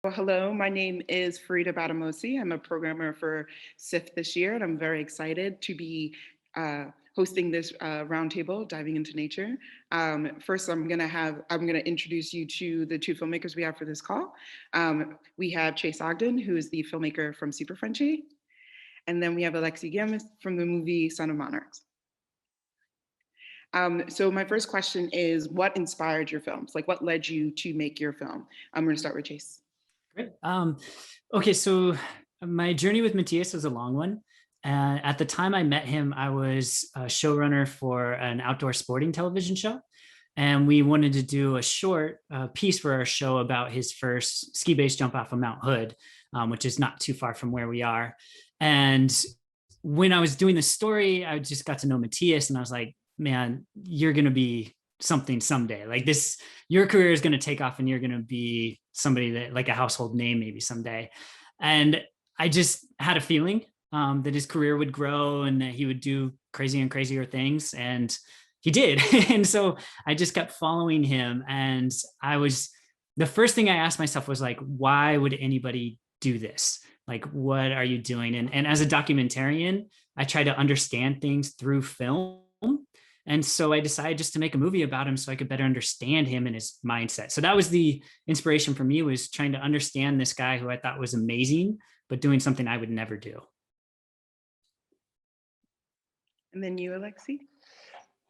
Well, hello, my name is Faridah Gbadamosi. I'm a programmer for SIFF this year, and I'm very excited to be hosting this roundtable, diving into nature. First, I'm gonna introduce you to the two filmmakers we have for this call. We have Chase Ogden, who is the filmmaker from Super Frenchie, and then we have Alexis Gambis from the movie Son of Monarchs. So my first question is, what inspired your films? Like, what led you to make your film? I'm gonna start with Chase. Great. Okay, so my journey with Matthias was a long one. At the time I met him, I was a showrunner for an outdoor sporting television show. And we wanted to do a short piece for our show about his first ski base jump off of Mount Hood, which is not too far from where we are. And when I was doing the story, I just got to know Matthias and I was like, man, you're going to be something someday. Like this, your career is going to take off and you're going to be somebody that like a household name maybe someday. And I just had a feeling that his career would grow and that he would do crazy and crazier things. And he did. And so I just kept following him. And the first thing I asked myself was like, why would anybody do this? Like, what are you doing? And as a documentarian, I try to understand things through film. And so I decided just to make a movie about him so I could better understand him and his mindset. So that was the inspiration for me, was trying to understand this guy who I thought was amazing, but doing something I would never do. And then you, Alexi?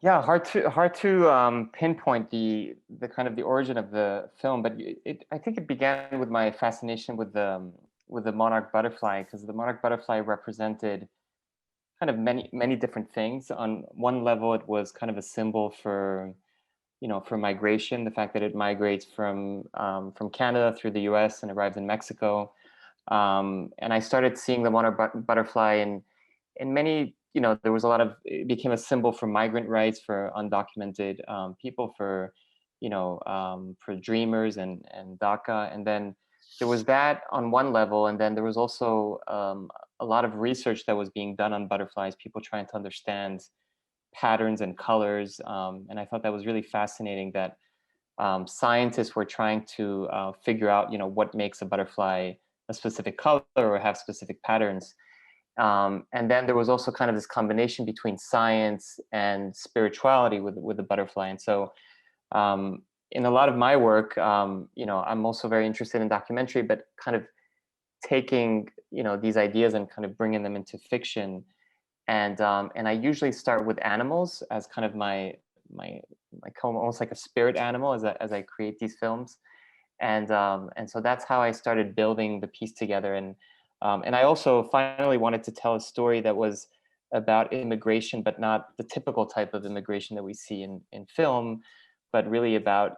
Yeah, hard to pinpoint the kind of the origin of the film, but I think it began with my fascination with the monarch butterfly, because the monarch butterfly represented kind of many different things. On one level, it was kind of a symbol for, for migration, the fact that it migrates from Canada through the US and arrives in Mexico. And I started seeing the monarch butterfly in many, there was it became a symbol for migrant rights, for undocumented people, for dreamers and DACA. And then there was that on one level. And then there was also a lot of research that was being done on butterflies, people trying to understand patterns and colors. And I thought that was really fascinating, that scientists were trying to figure out, what makes a butterfly a specific color or have specific patterns. And then there was also kind of this combination between science and spirituality with the butterfly. And so in a lot of my work, I'm also very interested in documentary, but kind of taking, these ideas and kind of bringing them into fiction. And I usually start with animals as kind of my almost like a spirit animal as I create these films. And so that's how I started building the piece together. And I also finally wanted to tell a story that was about immigration, but not the typical type of immigration that we see in film, but really about,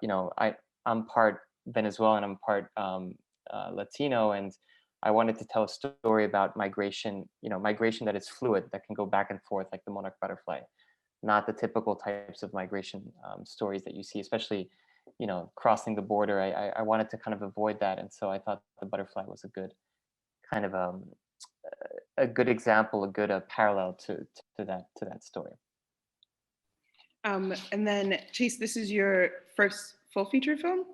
I'm part Venezuelan, I'm part Latino, and I wanted to tell a story about migration, migration that is fluid, that can go back and forth like the monarch butterfly, not the typical types of migration stories that you see, especially, crossing the border. I wanted to kind of avoid that. And so I thought the butterfly was a good kind of a good example, a good parallel to that story. And then Chase, this is your first full feature film?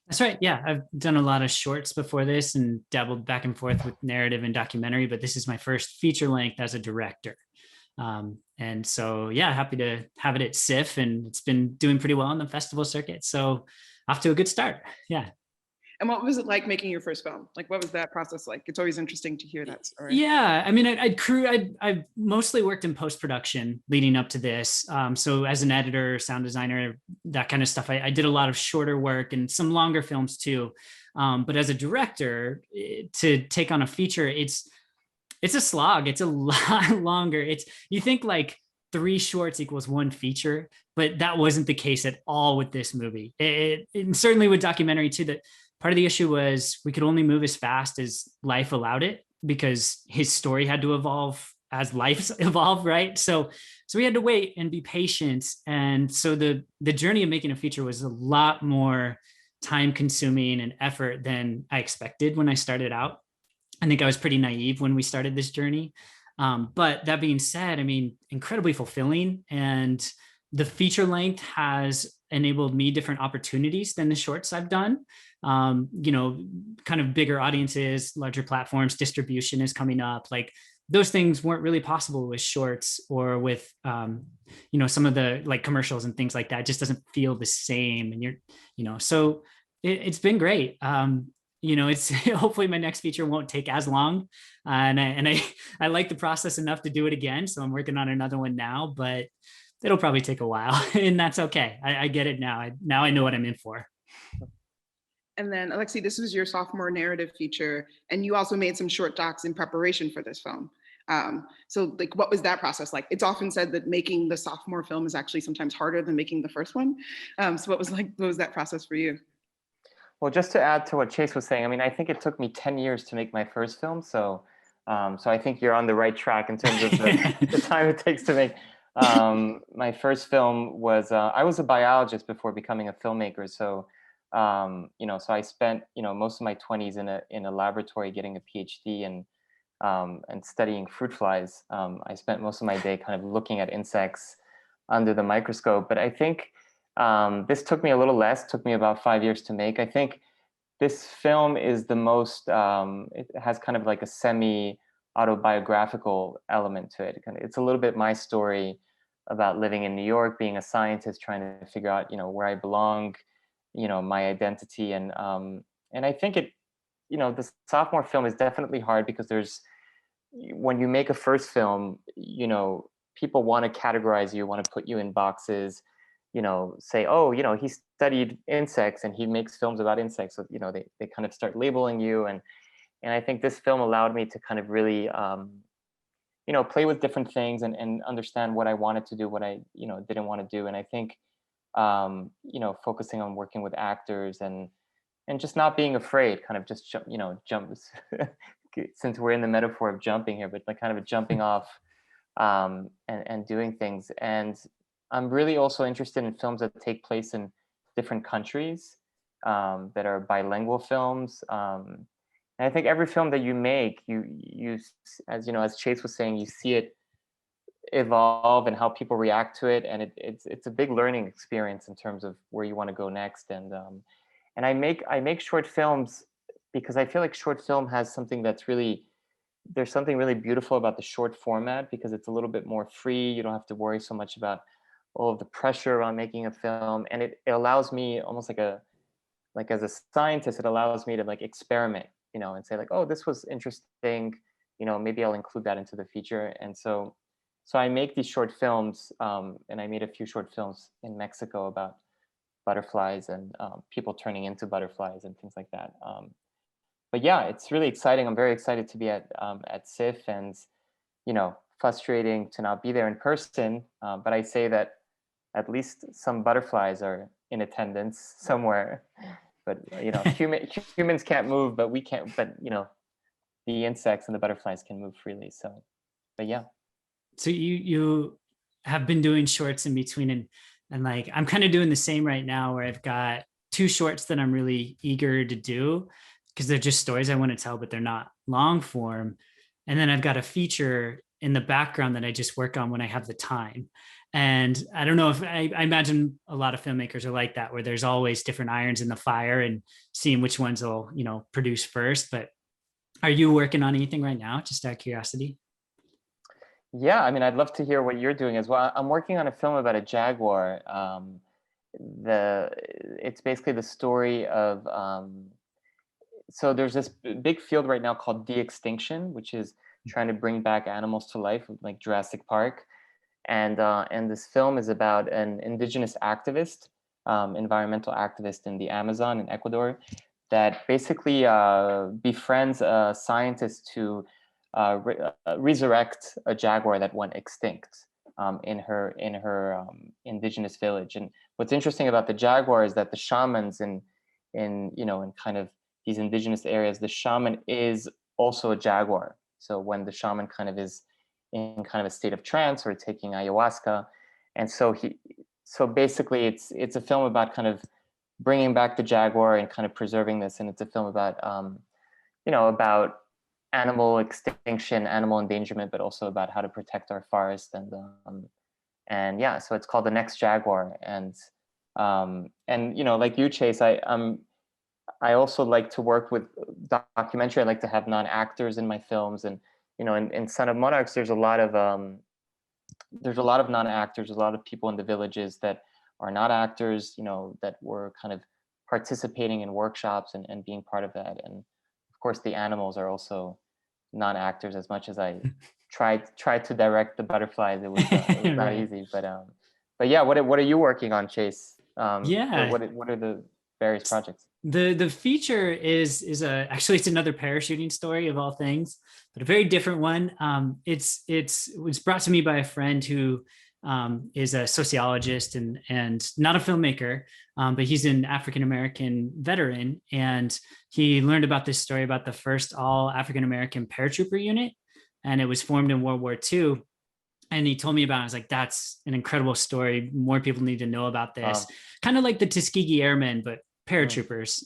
That's right. Yeah, I've done a lot of shorts before this and dabbled back and forth with narrative and documentary, but this is my first feature length as a director. And so, yeah, happy to have it at SIFF, and it's been doing pretty well on the festival circuit. So off to a good start. Yeah. And what was it like making your first film? Like, what was that process like? It's always interesting to hear that story. Yeah, I mean, I mostly worked in post-production leading up to this. So as an editor, sound designer, that kind of stuff, I did a lot of shorter work and some longer films too. But as a director, to take on a feature, it's a slog. It's a lot longer. You think like 3 shorts equals 1 feature, but that wasn't the case at all with this movie. And certainly with documentary too, that part of the issue was we could only move as fast as life allowed it, because his story had to evolve as life evolved, right? So we had to wait and be patient. And so the journey of making a feature was a lot more time consuming and effort than I expected when I started out. I think I was pretty naive when we started this journey. But that being said, I mean, incredibly fulfilling. And the feature length has enabled me different opportunities than the shorts I've done. You know, kind of bigger audiences, larger platforms, distribution is coming up. Like those things weren't really possible with shorts or with, you know, some of the like commercials and things like that. It just doesn't feel the same. And you're, you know, so it's been great. You know, it's hopefully my next feature won't take as long. I like the process enough to do it again. So I'm working on another one now, but it'll probably take a while and that's okay. I get it now. Now I know what I'm in for. And then Alexi, this was your sophomore narrative feature, and you also made some short docs in preparation for this film. So like, what was that process like? It's often said that making the sophomore film is actually sometimes harder than making the first one. So what was that process for you? Well, just to add to what Chase was saying, I mean, I think it took me 10 years to make my first film. So, so I think you're on the right track in terms of the time it takes to make. My first film was, I was a biologist before becoming a filmmaker. So, you know, so I spent, you know, most of my 20s in a laboratory getting a PhD and studying fruit flies. I spent most of my day kind of looking at insects under the microscope. But I think this took me a little less, took me about 5 years to make. I think this film is the most, it has kind of like a semi-autobiographical element to it. It's a little bit my story about living in New York, being a scientist, trying to figure out, you know, where I belong, you know, my identity. And I think it, you know, the sophomore film is definitely hard because there's, when you make a first film, you know, people want to categorize you, want to put you in boxes, you know, say, oh, you know, he studied insects and he makes films about insects. So, you know, they kind of start labeling you. And I think this film allowed me to kind of really, you know, play with different things and understand what I wanted to do, what I, you know, didn't want to do. And I think, you know, focusing on working with actors and just not being afraid, kind of just, you know, jump, since we're in the metaphor of jumping here, but like kind of a jumping off and doing things. And I'm really also interested in films that take place in different countries, that are bilingual films. And I think every film that you make, you, as you know, as Chase was saying, you see it evolve and how people react to it, and it's a big learning experience in terms of where you want to go next. And I make short films because I feel like short film has something that's really, there's something really beautiful about the short format because it's a little bit more free. You don't have to worry so much about all of the pressure around making a film, and it allows me almost like as a scientist, it allows me to like experiment, you know, and say like, oh, this was interesting, you know, maybe I'll include that into the feature. And so I make these short films, and I made a few short films in Mexico about butterflies and people turning into butterflies and things like that. But yeah, it's really exciting. I'm very excited to be at SIFF, and you know, frustrating to not be there in person. But I say that at least some butterflies are in attendance somewhere. But you know, humans can't move, but we can't. But you know, the insects and the butterflies can move freely. So, but yeah. So you have been doing shorts in between, and like I'm kind of doing the same right now, where I've got 2 shorts that I'm really eager to do because they're just stories I want to tell, but they're not long form. And then I've got a feature in the background that I just work on when I have the time. And I don't know if I imagine a lot of filmmakers are like that, where there's always different irons in the fire and seeing which ones will, you know, produce first. But are you working on anything right now? Just out of curiosity. Yeah, I mean, I'd love to hear what you're doing as well. I'm working on a film about a jaguar. It's basically the story of, so there's this big field right now called de-extinction, which is trying to bring back animals to life, like Jurassic Park. And this film is about an indigenous activist, environmental activist in the Amazon in Ecuador, that basically befriends a scientist to resurrect a jaguar that went extinct in her indigenous village. And what's interesting about the jaguar is that the shamans in you know, in kind of these indigenous areas, the shaman is also a jaguar. So when the shaman kind of is in kind of a state of trance or taking ayahuasca, and so basically it's a film about kind of bringing back the jaguar and kind of preserving this. And it's a film about you know, about animal extinction, animal endangerment, but also about how to protect our forest. And yeah, so it's called The Next Jaguar. And And like you, Chase, I also like to work with documentary. I like to have non-actors in my films, and in Son of Monarchs, there's a lot of non-actors, a lot of people in the villages that are not actors, that were kind of participating in workshops and being part of that. And of course, the animals are also non-actors. As much as I tried to direct the butterflies, it was not Right. easy. But yeah, what are you working on, Chase? Yeah. What are the various projects? The feature is actually it's another parachuting story of all things, but a very different one. It was brought to me by a friend who is a sociologist and not a filmmaker, but he's an African-American veteran, and he learned about this story about the first all African-American paratrooper unit, and it was formed in World War II. And he told me about it. I was like, that's an incredible story. More people need to know about this. Kind of like the Tuskegee Airmen, but paratroopers.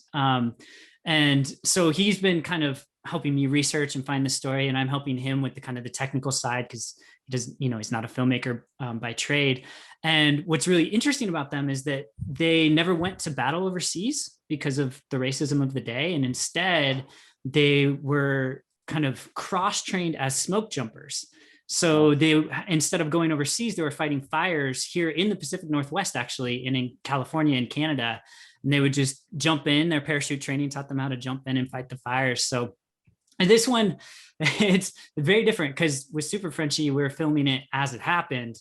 And so he's been kind of helping me research and find the story, and I'm helping him with the kind of the technical side, because he doesn't, he's not a filmmaker by trade. And what's really interesting about them is that they never went to battle overseas because of the racism of the day. And instead, they were kind of cross-trained as smoke jumpers. So they, instead of going overseas, they were fighting fires here in the Pacific Northwest, actually, and in California and Canada. And they would just jump in. Their parachute training taught them how to jump in and fight the fires. So, and this one, it's very different, because with Super Frenchie, we were filming it as it happened.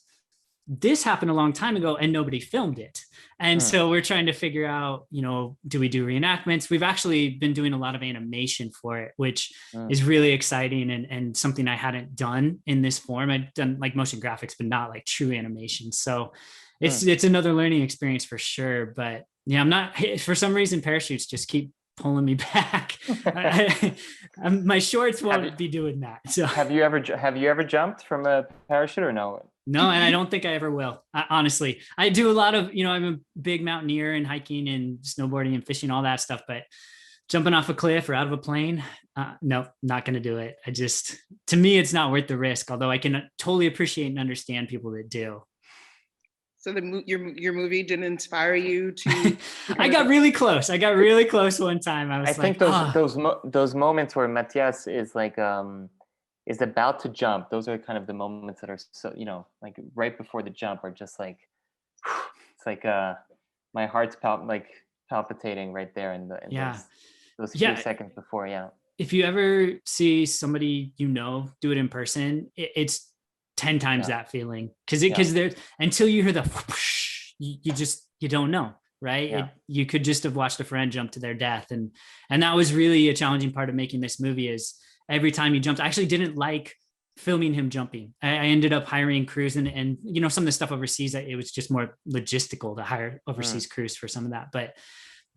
This happened a long time ago and nobody filmed it. And so we're trying to figure out, do we do reenactments? We've actually been doing a lot of animation for it, which is really exciting and something I hadn't done in this form. I've done like motion graphics, but not like true animation. So it's another learning experience for sure. But yeah, I'm not, for some reason, parachutes just keep pulling me back. My shorts won't be doing that. So have you ever jumped from a parachute or no? No, and I don't think I ever will. Honestly, I do a lot of, I'm a big mountaineer and hiking and snowboarding and fishing, all that stuff, but jumping off a cliff or out of a plane, no, not going to do it. To me, it's not worth the risk, although I can totally appreciate and understand people that do. So your movie didn't inspire you to? I got really close. One time. I think those moments where Matthias is like, is about to jump. Those are kind of the moments that are so, like right before the jump are just like, it's like my heart's palpitating right there in those few seconds before. Yeah. If you ever see somebody do it in person, it's 10 times that feeling, because there, until you hear the whoosh, you don't know, right? You could just have watched a friend jump to their death, and that was really a challenging part of making this movie. Is every time he jumped, I actually didn't like filming him jumping. I ended up hiring crews and some of the stuff overseas, it was just more logistical to hire overseas crews for some of that. But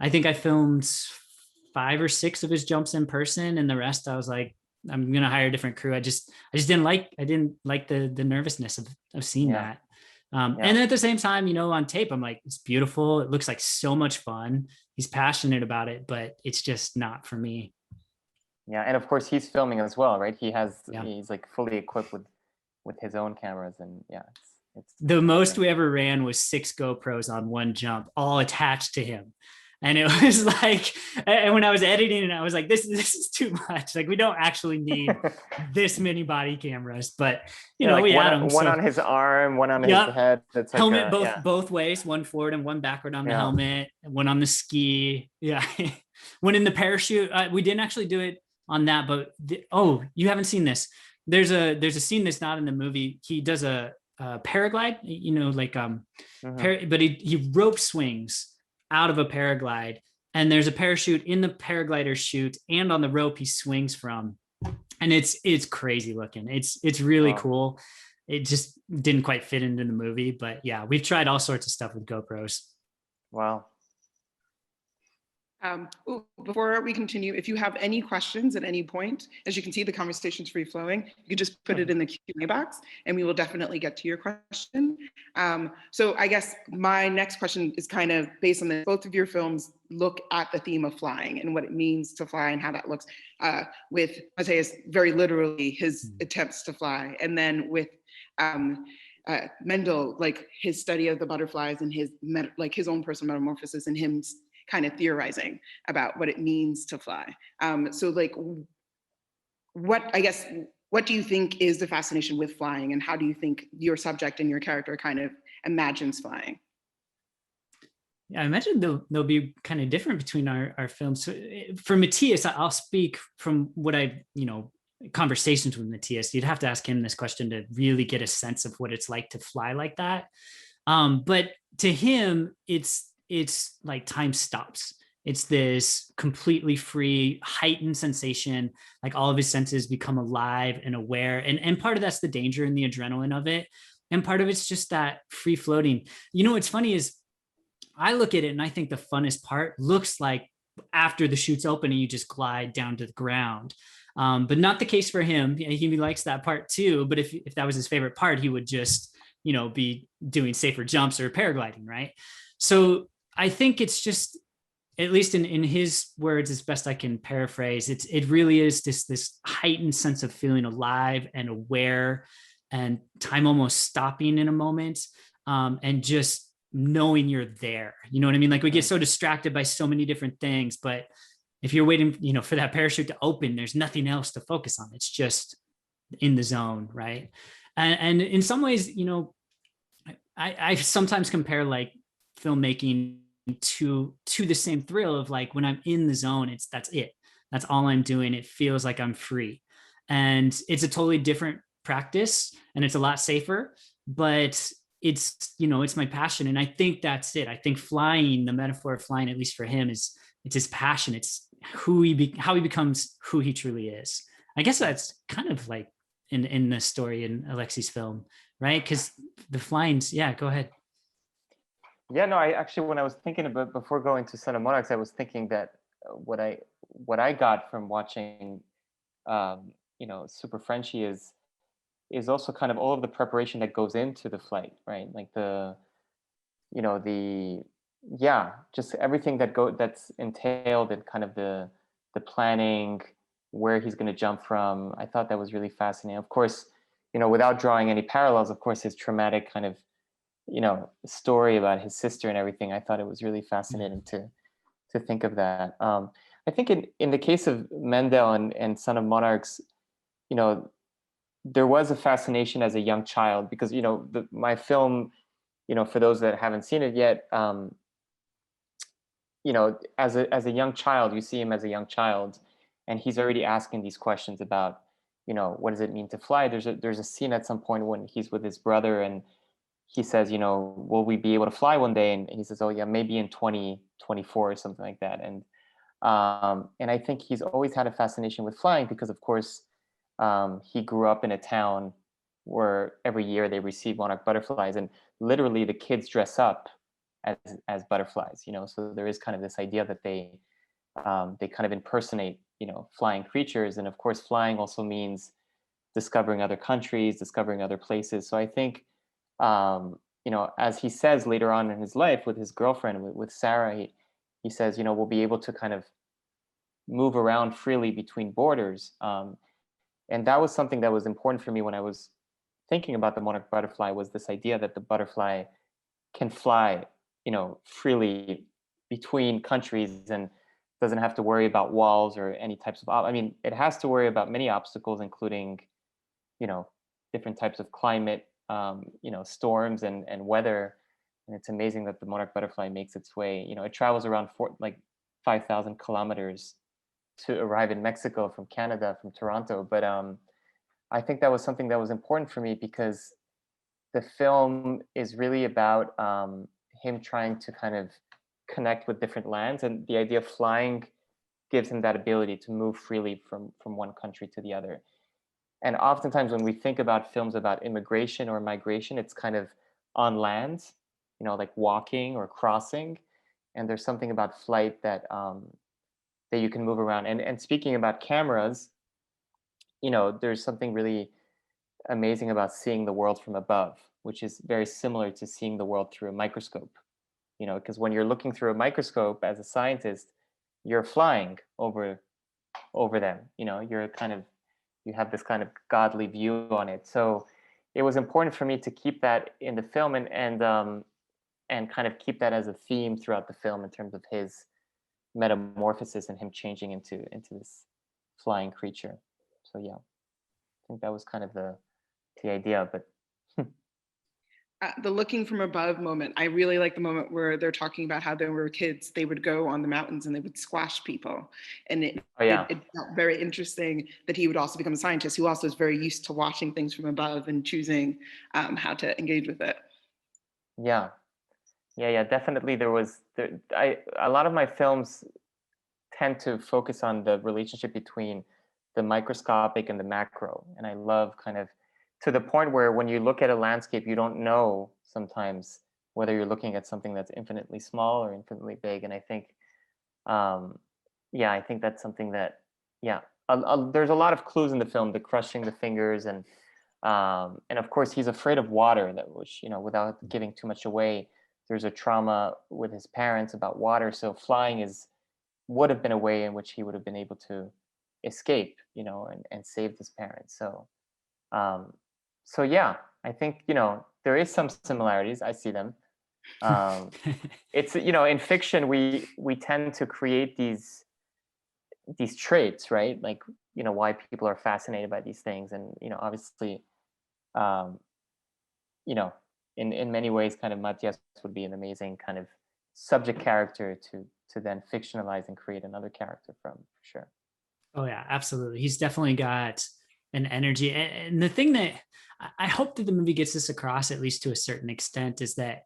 I think I filmed 5 or 6 of his jumps in person, and the rest I was like, I'm going to hire a different crew. I didn't like the nervousness of seeing that. And at the same time, on tape, I'm like, it's beautiful. It looks like so much fun. He's passionate about it, but it's just not for me. Yeah, and of course he's filming as well, right? He's like fully equipped with his own cameras, and it's the most we ever ran was 6 GoPros on one jump, all attached to him. And it was like, and when I was editing it, I was like, this is too much. Like, we don't actually need this many body cameras, but we had them. One on his arm, one on his head. That's like helmet both ways, one forward and one backward on the helmet, one on the ski. Yeah. One in the parachute. We didn't actually do it on that, but you haven't seen this. There's a scene that's not in the movie. He does a paraglide, but he rope swings out of a paraglide, and there's a parachute in the paraglider chute and on the rope he swings from, and it's crazy looking. It's really cool. It just didn't quite fit into the movie, but yeah, we've tried all sorts of stuff with GoPros. Wow. Before we continue, if you have any questions at any point, as you can see, the conversation's free flowing. You can just put it in the Q&A box and we will definitely get to your question. So I guess my next question is kind of based on this. Both of your films look at the theme of flying and what it means to fly and how that looks, with Matthias, very literally his attempts to fly. And then with Mendel, like his study of the butterflies and his like his own personal metamorphosis and him kind of theorizing about what it means to fly. So like, what do you think is the fascination with flying, and how do you think your subject and your character kind of imagines flying? Yeah, I imagine they'll be kind of different between our films. So for Matthias, I'll speak from what I, conversations with Matthias. You'd have to ask him this question to really get a sense of what it's like to fly like that. But to him, it's like time stops. It's this completely free, heightened sensation, like all of his senses become alive and aware. And part of that's the danger and the adrenaline of it. And part of it's just that free floating. What's funny is I look at it and I think the funnest part looks like after the chute's open and you just glide down to the ground. But not the case for him. He likes that part too. But if that was his favorite part, he would just, be doing safer jumps or paragliding, right? So I think it's just, at least in his words, as best I can paraphrase, it really is this heightened sense of feeling alive and aware, and time almost stopping in a moment, and just knowing you're there. You know what I mean? Like we get so distracted by so many different things, but if you're waiting, for that parachute to open, there's nothing else to focus on. It's just in the zone, right? And in some ways, I sometimes compare like filmmaking to the same thrill of like when I'm in the zone, that's it. That's all I'm doing. It feels like I'm free. And it's a totally different practice and it's a lot safer, but it's my passion. And I think that's it. I think flying, the metaphor of flying, at least for him, it's his passion. It's how he becomes who he truly is. I guess that's kind of like in the story in Alexis' film, right? Because the flying's, yeah, go ahead. Yeah, no, I actually, when I was thinking about before going to Son of Monarchs, I was thinking that what I got from watching, Super Frenchie is also kind of all of the preparation that goes into the flight, right? Like just everything that's entailed in kind of the planning, where he's going to jump from. I thought that was really fascinating. Of course, without drawing any parallels, of course, his traumatic kind of story about his sister and everything. I thought it was really fascinating to think of that. I think in the case of Mendel and Son of Monarchs, there was a fascination as a young child because my film, for those that haven't seen it yet, as a young child, you see him as a young child, and he's already asking these questions about what does it mean to fly. There's a scene at some point when he's with his brother and he says, will we be able to fly one day? And he says, oh yeah, maybe in 2024 or something like that. And I think he's always had a fascination with flying because, of course, he grew up in a town where every year they receive monarch butterflies, and literally the kids dress up as butterflies. So there is kind of this idea that they kind of impersonate, flying creatures, and of course, flying also means discovering other countries, discovering other places. So I think, as he says later on in his life with his girlfriend, with Sarah, he says, we'll be able to kind of move around freely between borders. And that was something that was important for me when I was thinking about the monarch butterfly, was this idea that the butterfly can fly, freely between countries and doesn't have to worry about walls or any types of, it has to worry about many obstacles, including, different types of climate, storms and weather. And it's amazing that the monarch butterfly makes its way, it travels around 5,000 kilometers to arrive in Mexico from Canada, from Toronto. But I think that was something that was important for me because the film is really about him trying to kind of connect with different lands, and the idea of flying gives him that ability to move freely from one country to the other. And oftentimes when we think about films about immigration or migration, it's kind of on land, like walking or crossing. And there's something about flight that you can move around. And speaking about cameras, there's something really amazing about seeing the world from above, which is very similar to seeing the world through a microscope. Because when you're looking through a microscope as a scientist, you're flying over them. You have this kind of godly view on it. So, it was important for me to keep that in the film and kind of keep that as a theme throughout the film in terms of his metamorphosis and him changing into this flying creature. So yeah, I think that was kind of the idea. But The looking from above moment, I really like the moment where they're talking about how they were kids, they would go on the mountains and they would squash people. And oh yeah, it felt very interesting that he would also become a scientist who also is very used to watching things from above and choosing how to engage with it. yeah, yeah, definitely. A lot of my films tend to focus on the relationship between the microscopic and the macro. And I love kind of to the point where when you look at a landscape, you don't know sometimes whether you're looking at something that's infinitely small or infinitely big. And I think, yeah, I think that's something that, yeah, there's a lot of clues in the film, the crushing the fingers and of course he's afraid of water, that which, without giving too much away, there's a trauma with his parents about water. So flying would have been a way in which he would have been able to escape, and save his parents. So yeah, I think, there is some similarities. I see them. It's, in fiction, we tend to create these traits, right? Like, why people are fascinated by these things. And, obviously, um, in many ways, kind of Matias would be an amazing kind of subject character to then fictionalize and create another character from, for sure. Oh yeah, absolutely. He's definitely got an energy. And the thing that I hope that the movie gets this across, at least to a certain extent, is that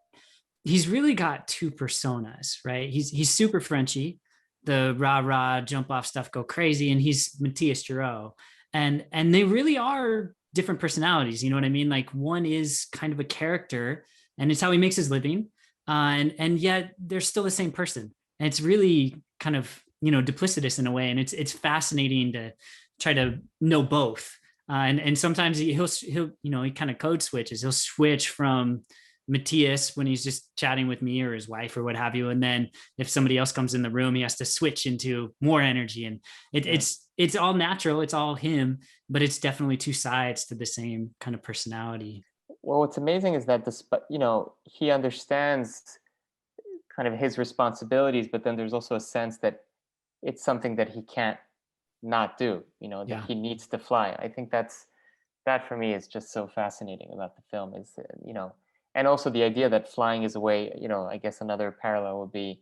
he's really got two personas, right? He's super Frenchy, the rah jump off stuff, go crazy, and he's Matthias Giroux, and they really are different personalities. You know what I mean? Like one is kind of a character, and it's how he makes his living, and yet they're still the same person. And it's really kind of duplicitous in a way, and it's fascinating to try to know both. And sometimes he'll he kind of code switches. He'll switch from Matthias when he's just chatting with me or his wife or what have you, and then if somebody else comes in the room, he has to switch into more energy. And it's all natural, it's all him, but it's definitely two sides to the same kind of personality. Well, what's amazing is that he understands kind of his responsibilities, but then there's also a sense that it's something that he can't not do, that he needs to fly. I think that for me is just so fascinating about the film is, and also the idea that flying is a way, I guess another parallel would be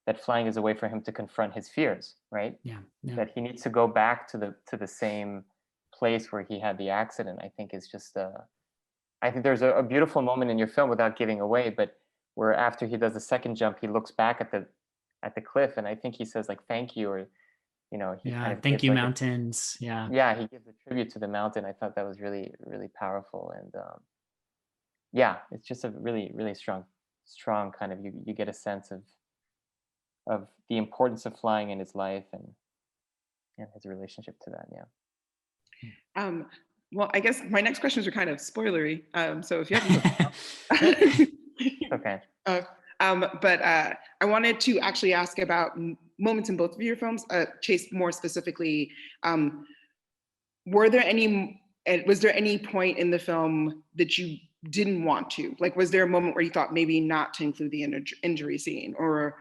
that flying is a way for him to confront his fears, right? Yeah. That he needs to go back to the same place where he had the accident. I think is just, I think there's a beautiful moment in your film, without giving away, but where after he does the second jump, he looks back at the cliff, and I think he says like, thank you, or he kind of thank you, like mountains. he gives a tribute to the mountain. I thought that was really, really powerful. And yeah, it's just a really, really strong kind of, you get a sense of the importance of flying in his life and his relationship to that. Yeah. Well, I guess my next questions are kind of spoilery. So if you have Okay. But I wanted to actually ask about moments in both of your films. Chase, more specifically, was there any point in the film that you didn't want to? Like, was there a moment where you thought maybe not to include the injury scene? Or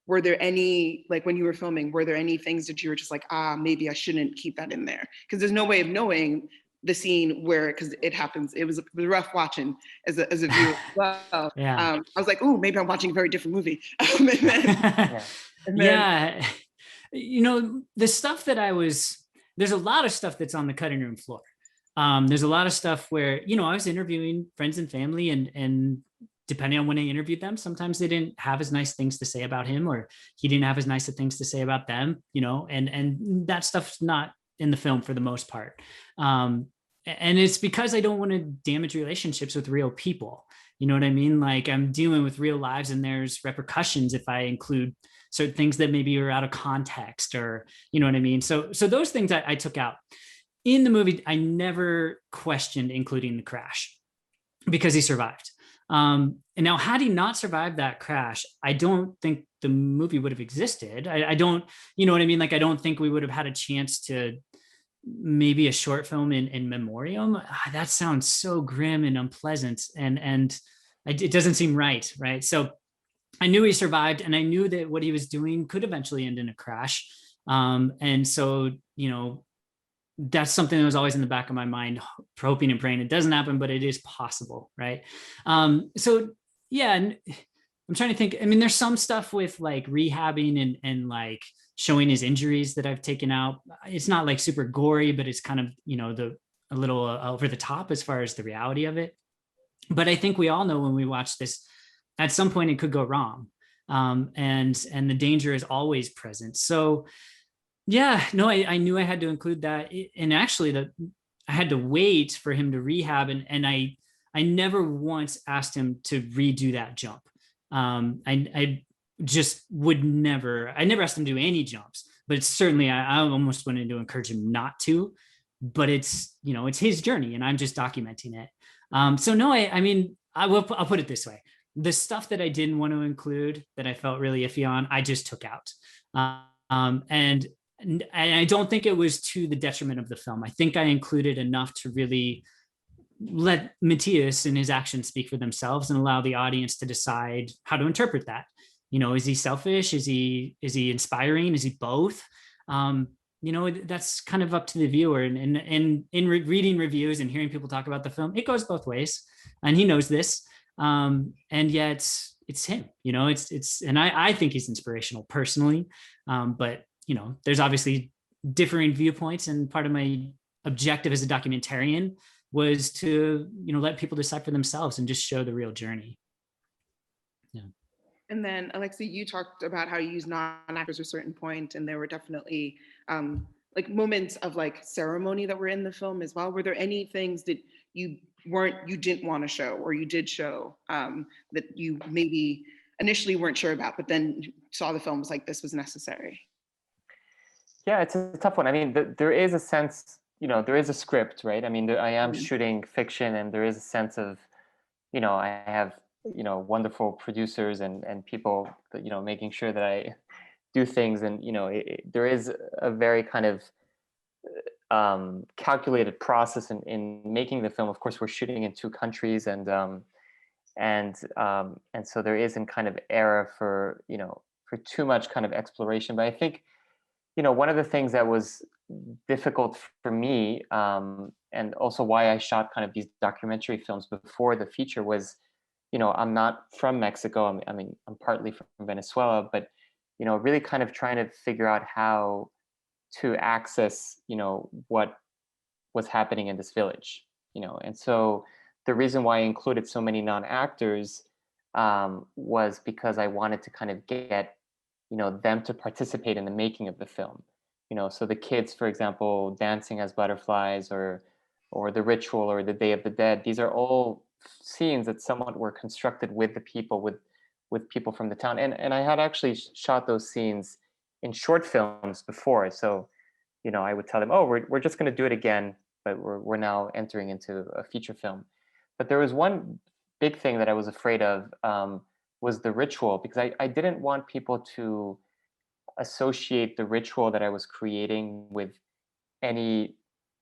were there any, like when you were filming, were there any things that you were just like, maybe I shouldn't keep that in there? Because there's no way of knowing the scene where, because it happens, it was rough watching as a viewer as well. Yeah. I was like, oh, maybe I'm watching a very different movie. Yeah. The stuff that there's a lot of stuff that's on the cutting room floor. There's a lot of stuff where, I was interviewing friends and family, and depending on when I interviewed them, sometimes they didn't have as nice things to say about him, or he didn't have as nice of things to say about them, and that stuff's not in the film for the most part. And it's because I don't want to damage relationships with real people. You know what I mean? Like, I'm dealing with real lives, and there's repercussions if I include certain things that maybe are out of context, or, you know what I mean? So those things I took out. In the movie, I never questioned including the crash because he survived. And now, had he not survived that crash, I don't think the movie would have existed. I don't, you know what I mean? Like, I don't think we would have had a chance to maybe a short film in memoriam. That sounds so grim and unpleasant, and it doesn't seem right, right? So I knew he survived, and I knew that what he was doing could eventually end in a crash. And so, you know, that's something that was always in the back of my mind, hoping and praying it doesn't happen, but it is possible, right? So yeah, and I'm trying to think. I mean, there's some stuff with like rehabbing and like showing his injuries that I've taken out. It's not like super gory, but it's kind of, you know, a little over the top as far as the reality of it. But I think we all know when we watch this, at some point it could go wrong, and the danger is always present. So yeah, no, I knew I had to include that, and actually I had to wait for him to rehab, and I never once asked him to redo that jump. I just would never. I never asked him to do any jumps, but it's certainly I almost wanted to encourage him not to. But it's, you know, it's his journey, and I'm just documenting it. So no, I mean, I'll put it this way: the stuff that I didn't want to include that I felt really iffy on, I just took out. And I don't think it was to the detriment of the film. I think I included enough to really let Matthias and his actions speak for themselves and allow the audience to decide how to interpret that. You know, is he selfish? Is he inspiring? Is he both? You know, that's kind of up to the viewer. And in reading reviews and hearing people talk about the film, it goes both ways, and he knows this. And yet it's him. You know, and I think he's inspirational personally, but you know, there's obviously differing viewpoints, and part of my objective as a documentarian was to, you know, let people decide for themselves and just show the real journey. Yeah. And then Alexi, you talked about how you use non-actors at a certain point, and there were definitely like moments of like ceremony that were in the film as well. Were there any things that you didn't want to show, or you did show, that you maybe initially weren't sure about, but then saw the film was like, this was necessary? Yeah, it's a tough one. I mean, there is a sense, you know, there is a script, right? I mean, I am shooting fiction, and there is a sense of, you know, I have, you know, wonderful producers and people that, you know, making sure that I do things, and you know, there is a very kind of calculated process in making the film. Of course, we're shooting in 2 countries, and so there isn't kind of era for, you know, for too much kind of exploration. But I think, you know, one of the things that was difficult for me, and also why I shot kind of these documentary films before the feature, was, you know, I'm not from Mexico. I mean, I'm partly from Venezuela, but, you know, really kind of trying to figure out how to access, you know, what was happening in this village, you know. And so the reason why I included so many non-actors was because I wanted to kind of get, you know, them to participate in the making of the film. You know, so the kids, for example, dancing as butterflies, or the ritual, or the Day of the Dead, these are all scenes that somewhat were constructed with the people, with people from the town. And I had actually shot those scenes in short films before. So, you know, I would tell them, oh, we're just going to do it again, but we're now entering into a feature film. But there was one big thing that I was afraid of, was the ritual, because I didn't want people to associate the ritual that I was creating with any,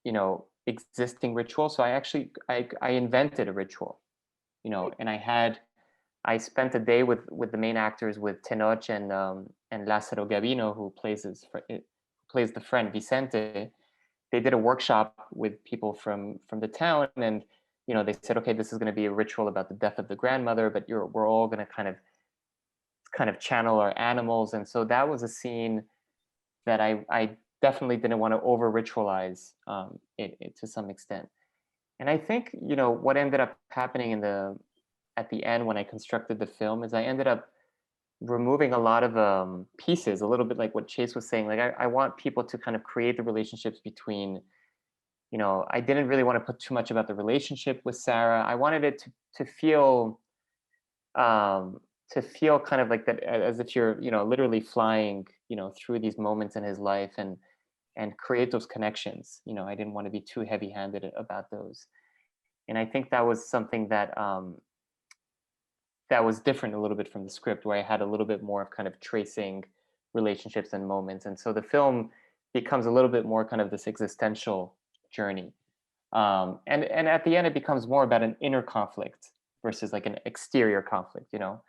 you know, existing ritual. So I invented a ritual, you know, and I spent a day with the main actors, with Tenoch and Lázaro Gavino, who plays the friend Vicente. They did a workshop with people from the town, and you know, they said, okay, this is going to be a ritual about the death of the grandmother, but we're all going to kind of channel our animals. And so that was a scene that I definitely didn't want to over ritualize it to some extent. And I think, you know, what ended up happening at the end when I constructed the film is I ended up removing a lot of pieces, a little bit like what Chase was saying. Like I want people to kind of create the relationships between, you know, I didn't really want to put too much about the relationship with Sarah. I wanted it to feel kind of like that, as if you're, you know, literally flying, you know, through these moments in his life, and create those connections. You know, I didn't want to be too heavy-handed about those. And I think that was something that that was different a little bit from the script, where I had a little bit more of kind of tracing relationships and moments. And so the film becomes a little bit more kind of this existential journey. And at the end, it becomes more about an inner conflict versus like an exterior conflict, you know.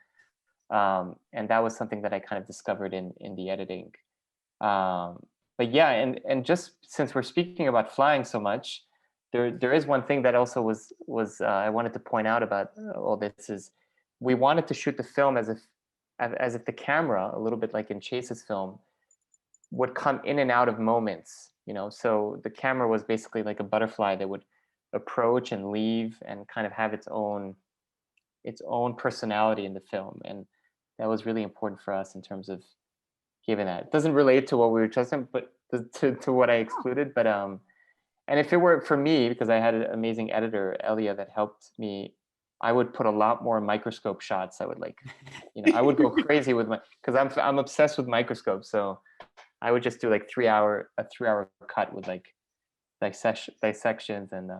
And that was something that I kind of discovered in the editing. But yeah, and just since we're speaking about flying so much, there is one thing that also was I wanted to point out about all this is we wanted to shoot the film as if the camera, a little bit like in Chase's film, would come in and out of moments, you know. So the camera was basically like a butterfly that would approach and leave and kind of have its own personality in the film, and that was really important for us in terms of giving that. It doesn't relate to what we were discussing, but to what I excluded. But and if it were for me, because I had an amazing editor, Elia, that helped me, I would put a lot more microscope shots. I would like, you know, I would go crazy with because I'm obsessed with microscopes. So I would just do like a 3-hour cut with like dissections and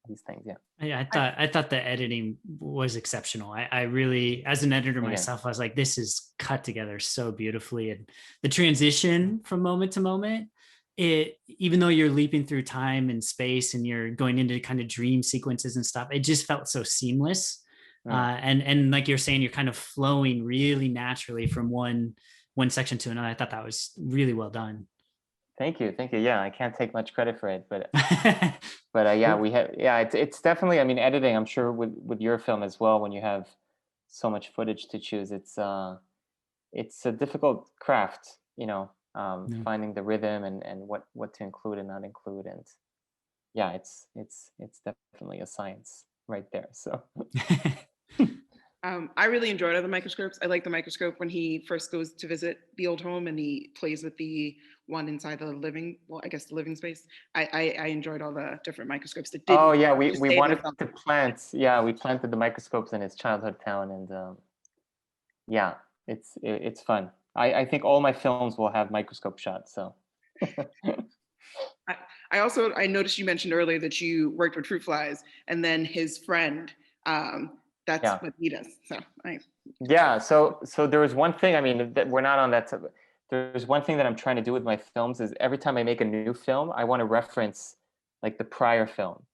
these things. Yeah. Yeah, I thought the editing was exceptional. I really, as an editor myself, I was like, this is cut together so beautifully, and the transition from moment to moment, it, even though you're leaping through time and space and you're going into kind of dream sequences and stuff, it just felt so seamless. And like you're saying, you're kind of flowing really naturally from one section to another. I thought that was really well done. Thank you. Yeah, I can't take much credit for it, but yeah, we have. Yeah, it's definitely. I mean, editing. I'm sure with your film as well, when you have so much footage to choose, it's a difficult craft. You know, finding the rhythm and what to include and not include, and yeah, it's definitely a science right there. So. I really enjoyed all the microscopes. I like the microscope when he first goes to visit the old home and he plays with the one inside the living space. I enjoyed all the different microscopes that did. Oh yeah, we wanted to plant. Yeah, we planted the microscopes in his childhood town, and yeah, it's fun. I think all my films will have microscope shots. So. I noticed you mentioned earlier that you worked with fruit flies, and then his friend. That's what he does. So yeah. So there was one thing. I mean, we're not on that. There's one thing that I'm trying to do with my films is every time I make a new film, I want to reference like the prior film.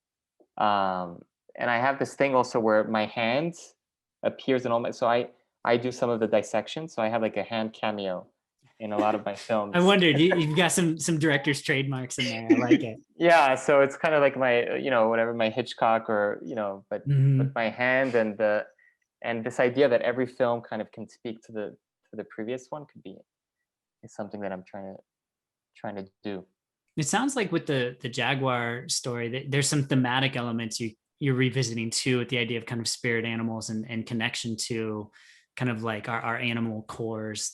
And I have this thing also where my hand appears in all my. So I do some of the dissection. So I have like a hand cameo in a lot of my films. I wondered, you've got some director's trademarks in there. I like it. Yeah, so it's kind of like my, you know, whatever, my Hitchcock or, you know, but my hand and this idea that every film kind of can speak to the previous one is something that I'm trying to do. It sounds like with the jaguar story, there's some thematic elements you're revisiting too, with the idea of kind of spirit animals and connection to kind of like our animal cores.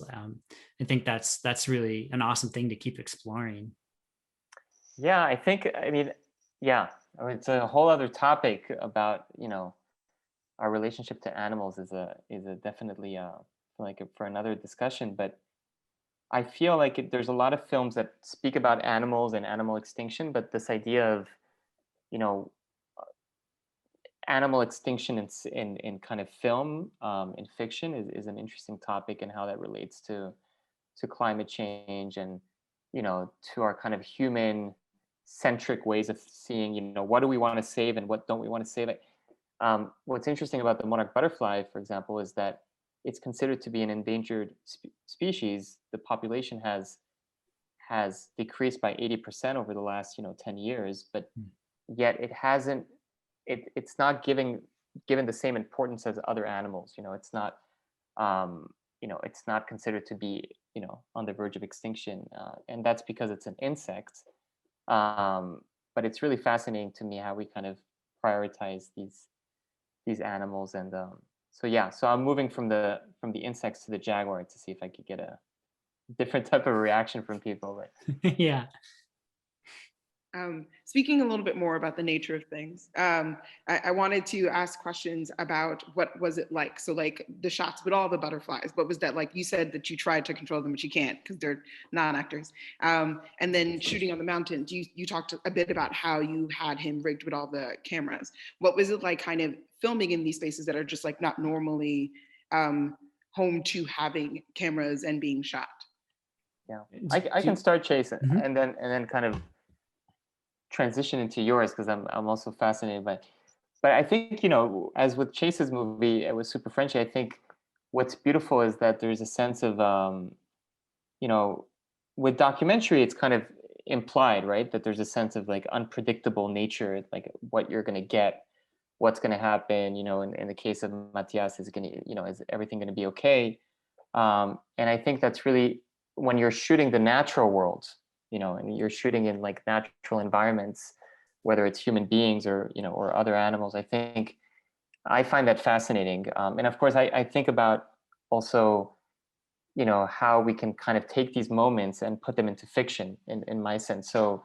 I think that's really an awesome thing to keep exploring. Yeah, I mean, yeah, it's a whole other topic about, you know, our relationship to animals is a definitely for another discussion. But I feel like there's a lot of films that speak about animals and animal extinction, but this idea of, you know, animal extinction in kind of film, in fiction is an interesting topic, and how that relates to climate change and, you know, to our kind of human centric ways of seeing, you know, what do we want to save and what don't we want to save. What's interesting about the monarch butterfly, for example, is that it's considered to be an endangered species. The population has decreased by 80% over the last, you know, 10 years, but yet it hasn't. It's not given the same importance as other animals. You know, it's not. You know, it's not considered to be, you know, on the verge of extinction, and that's because it's an insect. But it's really fascinating to me how we kind of prioritize these animals, and so yeah. So I'm moving from the insects to the jaguar to see if I could get a different type of reaction from people. But yeah. Speaking a little bit more about the nature of things, I wanted to ask questions about what was it like? So like the shots with all the butterflies, what was that like? You said that you tried to control them, but you can't because they're non-actors. And then shooting on the mountains, you talked a bit about how you had him rigged with all the cameras. What was it like kind of filming in these spaces that are just like not normally home to having cameras and being shot? Yeah, I can start, Chase, Mhm. and then kind of transition into yours, because I'm also fascinated by. But I think, as with Chase's movie, with Super Frenchie, I think what's beautiful is that there's a sense of you know, with documentary, it's kind of implied, right? That there's a sense of like unpredictable nature, like what you're going to get, what's going to happen. In the case of Matias, is everything going to be okay? And I think that's really when you're shooting the natural world, and you're shooting in like natural environments, whether it's human beings or other animals. I think I find that fascinating. And of course, I think about also how we can kind of take these moments and put them into fiction in my sense. So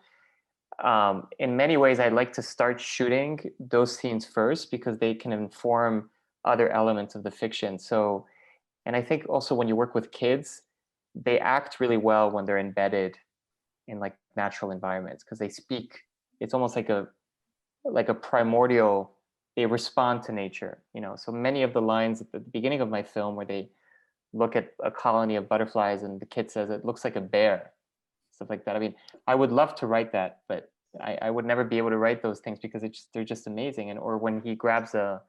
in many ways, I'd like to start shooting those scenes first, because they can inform other elements of the fiction. So, and I think also when you work with kids, they act really well when they're embedded in like natural environments, because they speak. It's almost like a primordial. They respond to nature. So many of the lines at the beginning of my film, where they look at a colony of butterflies and the kid says it looks like a bear, stuff like that. I mean, I would love to write that, but I would never be able to write those things, because they're just amazing. Or when he grabs a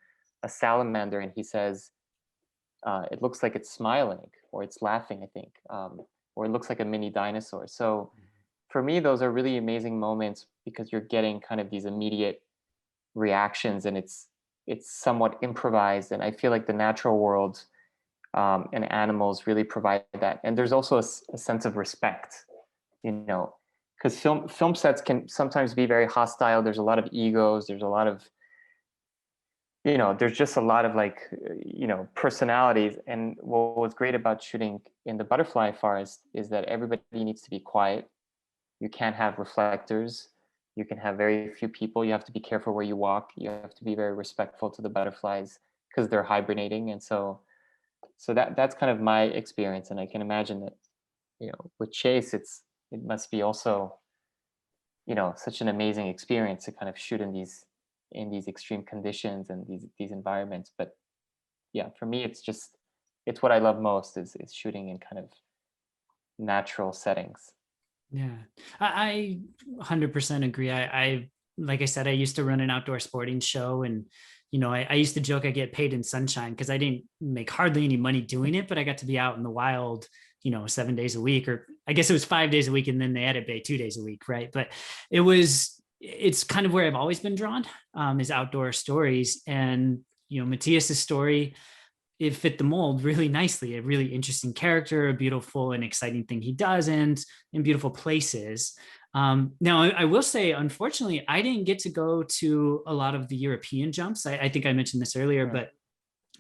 salamander and he says, it looks like it's smiling or it's laughing, I think, or it looks like a mini dinosaur. So for me, those are really amazing moments, because you're getting kind of these immediate reactions, and it's somewhat improvised. And I feel like the natural world and animals really provide that. And there's also a sense of respect, because film sets can sometimes be very hostile. There's a lot of egos. There's a lot of, there's just a lot of like, personalities. And what was great about shooting in the butterfly forest is that everybody needs to be quiet. You can't have reflectors. You can have very few people. You have to be careful where you walk. You have to be very respectful to the butterflies, because they're hibernating. And so that's kind of my experience. And I can imagine that, with Chase, it must be also, such an amazing experience to kind of shoot in these extreme conditions and these environments. But yeah, for me, it's what I love most is shooting in kind of natural settings. Yeah, I 100% agree. I like I said, I used to run an outdoor sporting show, and I used to joke I get paid in sunshine, because I didn't make hardly any money doing it, but I got to be out in the wild, 7 days a week, or I guess it was 5 days a week, and then they edit bay 2 days a week, right? But it's kind of where I've always been drawn, is outdoor stories. And Matthias's story, it fit the mold really nicely. A really interesting character, a beautiful and exciting thing he does, and in beautiful places. Now, I will say, unfortunately, I didn't get to go to a lot of the European jumps. I think I mentioned this earlier, Yeah. but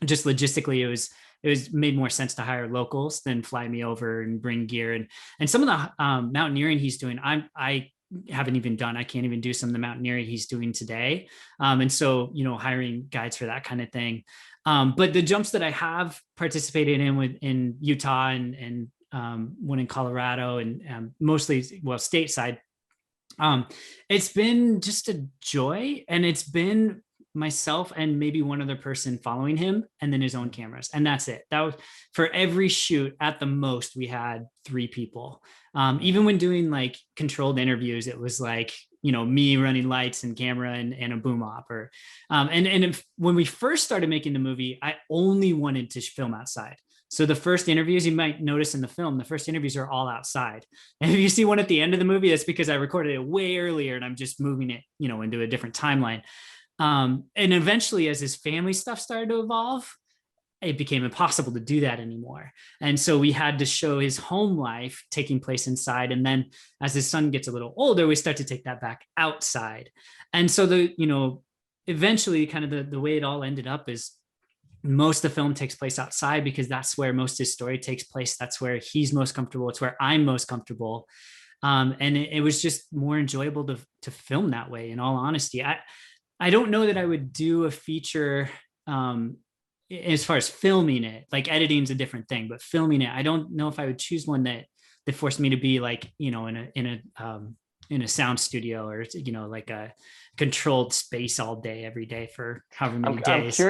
just logistically, it was made more sense to hire locals than fly me over and bring gear. And some of the mountaineering he's doing, I haven't even done. I can't even do some of the mountaineering he's doing today. And so, hiring guides for that kind of thing. But the jumps that I have participated in Utah and one in Colorado, and mostly, well, stateside, it's been just a joy. And it's been myself and maybe one other person following him, and then his own cameras, and that's it. That was for every shoot. At the most, we had 3 people. Even when doing like controlled interviews, it was like, me running lights and camera and a boom op. Or when we first started making the movie, I only wanted to film outside. So the first interviews, you might notice in the film, the first interviews are all outside. And if you see one at the end of the movie, that's because I recorded it way earlier and I'm just moving it, into a different timeline. And eventually, as his family stuff started to evolve, it became impossible to do that anymore. And so we had to show his home life taking place inside. And then as his son gets a little older, we start to take that back outside. And so eventually kind of the way it all ended up is most of the film takes place outside, because that's where most of his story takes place. That's where he's most comfortable. It's where I'm most comfortable. And it was just more enjoyable to film that way, in all honesty. I don't know that I would do a feature as far as filming it. Like editing is a different thing, but filming it, I don't know if I would choose one that forced me to be like, in a sound studio, or like a controlled space all day every day for however many days.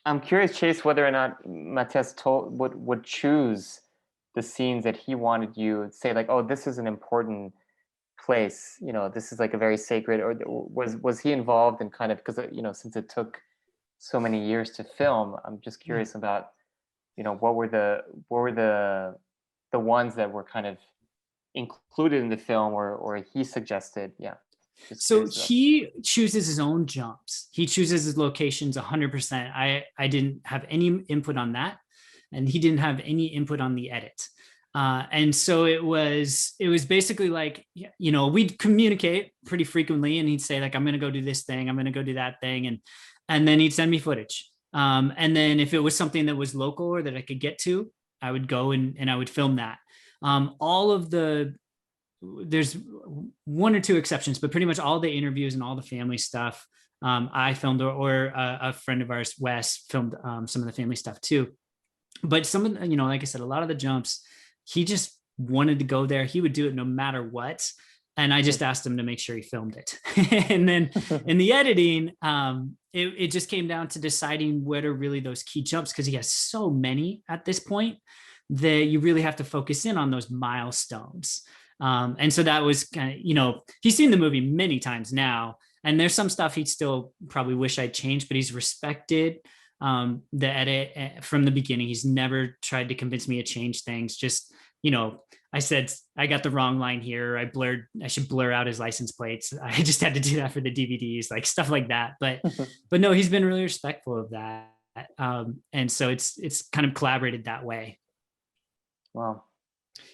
I'm curious, Chase, whether or not Matias would choose the scenes that he wanted you to say, like, oh, this is an important place, this is like a very sacred, or was he involved in kind of, because since it took so many years to film, I'm just curious about, what were the ones that were kind of included in the film, or he suggested. Yeah, just So curious about. he chooses his own jumps. He chooses his locations 100%. I didn't have any input on that, and he didn't have any input on the edit. And so it was basically like, we'd communicate pretty frequently, and he'd say like, I'm going to go do this thing, I'm going to go do that thing, and then he'd send me footage. And then if it was something that was local or that I could get to, I would go and I would film that. There's one or two exceptions, but pretty much all the interviews and all the family stuff I filmed, or a friend of ours, Wes, filmed some of the family stuff too. But some of the, like I said, a lot of the jumps, he just wanted to go there. He would do it no matter what. And I just asked him to make sure he filmed it. And then in the editing, it just came down to deciding what are really those key jumps, because he has so many at this point that you really have to focus in on those milestones. And so that was kind of, he's seen the movie many times now, and there's some stuff he'd still probably wish I'd changed, but he's respected the edit from the beginning. He's never tried to convince me to change things. Just, I said, I got the wrong line here. I should blur out his license plates. I just had to do that for the DVDs, like stuff like that. But no, he's been really respectful of that. And so it's kind of collaborated that way. Wow.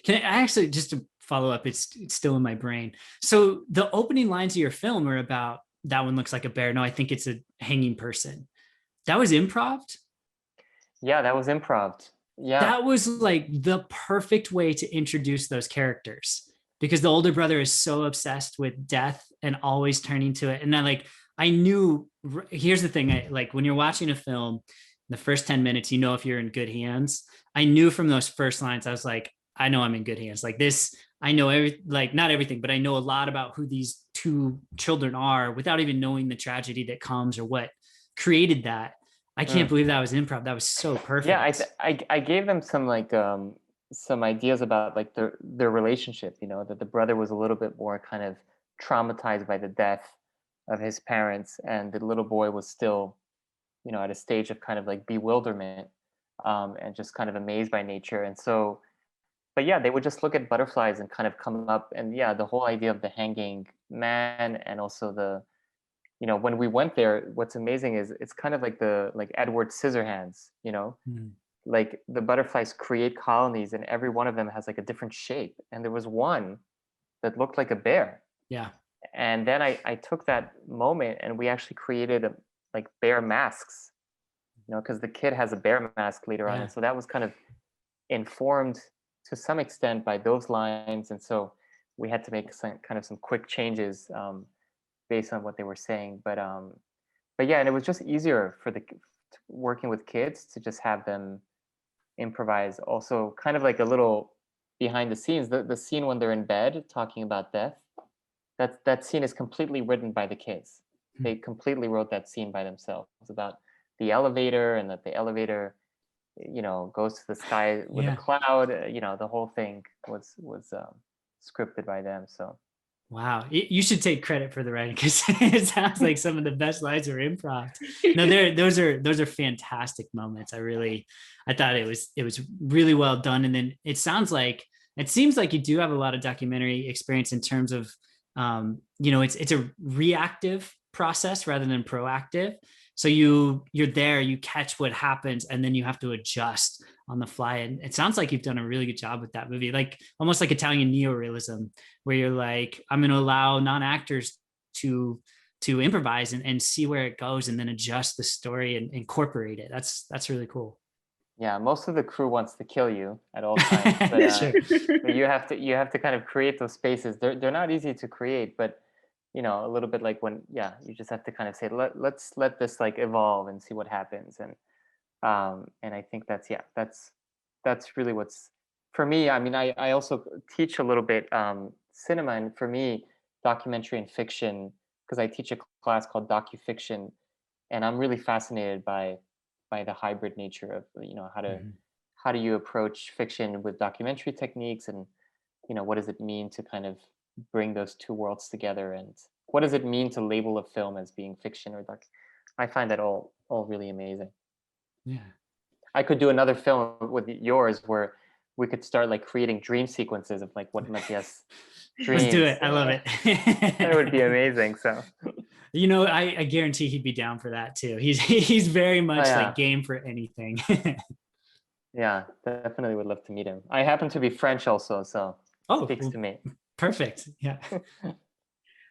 I actually, just to follow up, it's still in my brain. So the opening lines of your film are about, that one looks like a bear. No, I think it's a hanging person. That was improv? Yeah, that was improv. Yeah. That was like the perfect way to introduce those characters, because the older brother is so obsessed with death and always turning to it. And then I knew, here's the thing, like when you're watching a film, the first 10 minutes, if you're in good hands. I knew from those first lines, I was like, I know I'm in good hands. Like this, I know not everything, but I know a lot about who these two children are without even knowing the tragedy that comes or what created that. I can't believe that was improv. That was so perfect. Yeah, I gave them some ideas about like their relationship, that the brother was a little bit more kind of traumatized by the death of his parents, and the little boy was still, at a stage of kind of like bewilderment, and just kind of amazed by nature. And so, but yeah, they would just look at butterflies and kind of come up, and yeah, the whole idea of the hanging man, and also the, when we went there, what's amazing is it's kind of like like Edward Scissorhands, like the butterflies create colonies, and every one of them has like a different shape. And there was one that looked like a bear. Yeah. And then I took that moment, and we actually created like bear masks, because the kid has a bear mask later on. And so that was kind of informed to some extent by those lines. And so we had to make some quick changes, based on what they were saying. But yeah, and it was just easier for working with kids to just have them improvise. Also, kind of like a little behind the scenes, the scene when they're in bed talking about death, that scene is completely written by the kids. They completely wrote that scene by themselves, about the elevator, and that the elevator, goes to the sky with a cloud. The whole thing was scripted by them. So. Wow, you should take credit for the writing, because it sounds like some of the best lines are improv. No, those are fantastic moments. I thought it was really well done. And then it seems like you do have a lot of documentary experience in terms of, it's a reactive process rather than proactive. So you're there, you catch what happens, and then you have to adjust on the fly. And it sounds like you've done a really good job with that movie, like almost like Italian neorealism, where you're like, I'm going to allow non-actors to improvise and see where it goes, and then adjust the story and incorporate it. That's really cool. Yeah, most of the crew wants to kill you at all times, but, Sure. but you have to kind of create those spaces. They're not easy to create, but a little bit like when, you just have to kind of say, let's let this like evolve and see what happens. And I think that's really what's, for me. I mean, I also teach a little bit cinema, and for me, documentary and fiction, because I teach a class called docufiction, and I'm really fascinated by the hybrid nature of, how do you approach fiction with documentary techniques, and what does it mean to kind of bring those two worlds together, and what does it mean to label a film as being fiction or doc. I find that all really amazing. Yeah. I could do another film with yours where we could start like creating dream sequences of like what Matthias Let's do dreams. it. I love it. That would be amazing. So, I guarantee he'd be down for that too. He's very oh much yeah, like game for anything. yeah, definitely would love to meet him. I happen to be French also, so Oh, speaks well, to me. perfect. Yeah.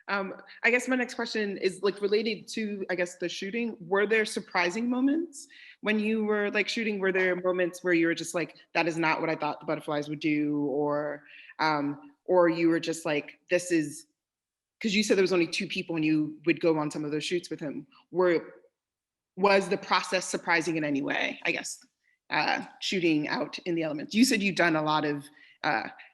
I guess my next question is like related to, I guess, the shooting. Were there surprising moments when you were like shooting? Were there moments where you were just like, that is not what I thought the butterflies would do? Or you were just like, this is, because you said there was only 2 people and you would go on some of those shoots with him. Was the process surprising in any way, I guess, shooting out in the elements? You said you've done a lot of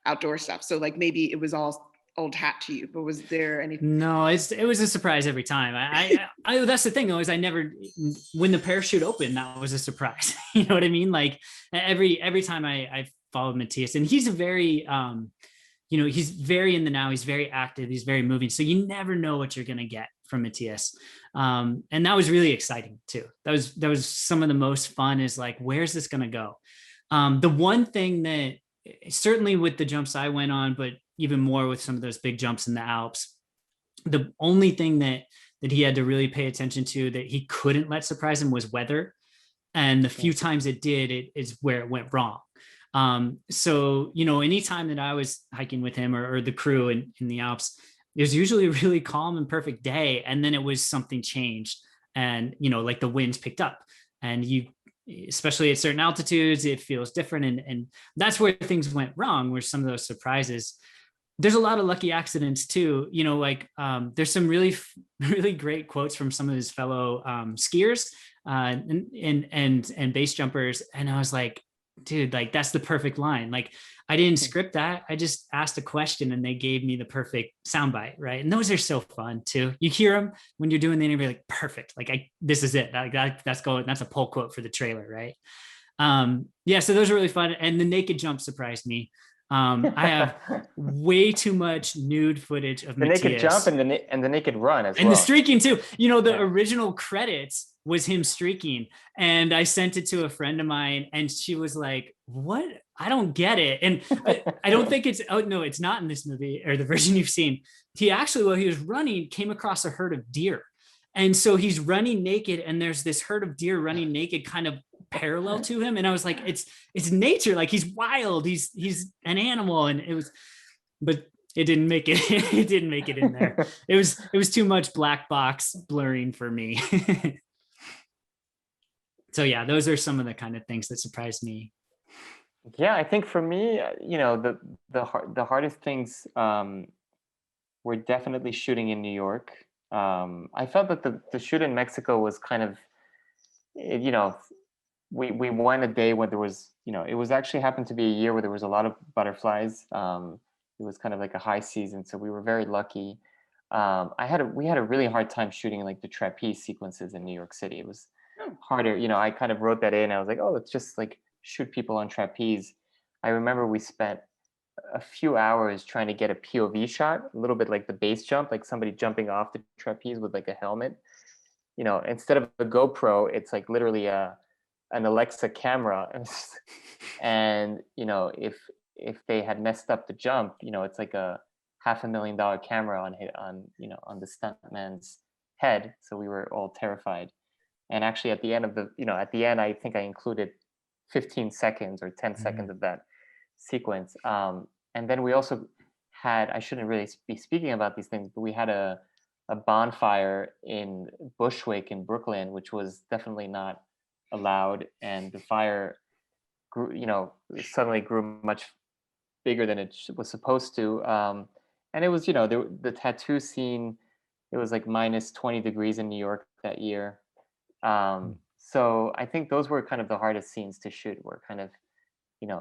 outdoor stuff. So like maybe it was all old hat to you, but was there anything? No, it was a surprise every time. I that's the thing though, is I never, when the parachute opened, that was a surprise. You know what I mean? Like every time I followed Matthias, and he's a very he's very in the now, he's very active, he's very moving. So you never know what you're gonna get from Matthias. And that was really exciting too. That was some of the most fun, is like, where's this gonna go? The one thing that certainly with the jumps I went on, but even more with some of those big jumps in the Alps, the only thing that he had to really pay attention to, that he couldn't let surprise him, was weather. And the few times it did, it is where it went wrong. So, anytime that I was hiking with him or the crew in the Alps, it was usually a really calm and perfect day. And then it was something changed, and, like the winds picked up, and especially at certain altitudes, it feels different. And that's where things went wrong, were some of those surprises. There's a lot of lucky accidents too. There's some really, really great quotes from some of his fellow skiers and base jumpers. And I was like, dude, like that's the perfect line. Like I didn't script that. I just asked a question and they gave me the perfect soundbite, right? And those are so fun too. You hear them when you're doing the interview, like perfect. Like this is it. That's a pull quote for the trailer, right? Yeah, so those are really fun. And the naked jump surprised me. I have way too much nude footage of the Matthias. naked jump and the naked run as well. And the streaking too. The original credits was him streaking. And I sent it to a friend of mine and she was like, what? I don't get it. And I don't think it's not in this movie or the version you've seen. He actually, while he was running, came across a herd of deer. And so he's running naked and there's this herd of deer running naked kind of parallel to him. And I was like, it's nature. Like he's wild. He's an animal. And but it didn't make it. It didn't make it in there. It was too much black box blurring for me. So yeah, those are some of the kind of things that surprised me. Yeah, I think for me, the hardest things were definitely shooting in New York. I felt that the shoot in Mexico was kind of, we went a day when there was, it was actually happened to be a year where there was a lot of butterflies. It was kind of like a high season, so we were very lucky. We had a really hard time shooting like the trapeze sequences in New York City. It was harder. I kind of wrote that in. I was like, oh, let's just like shoot people on trapeze. I remember we spent a few hours trying to get a POV shot, a little bit like the base jump, like somebody jumping off the trapeze with like a helmet. Instead of a GoPro, it's like literally an Alexa camera. And if they had messed up the jump, it's like a $500,000 camera on the stuntman's head. So we were all terrified. And actually at the end I think I included 15 seconds or 10 seconds of that sequence. And then we also had, I shouldn't really be speaking about these things, but we had a bonfire in Bushwick in Brooklyn, which was definitely not allowed. And the fire grew, suddenly grew much bigger than it was supposed to. And it was, the tattoo scene, it was like minus 20 degrees in New York that year. So I think those were kind of the hardest scenes to shoot, were kind of,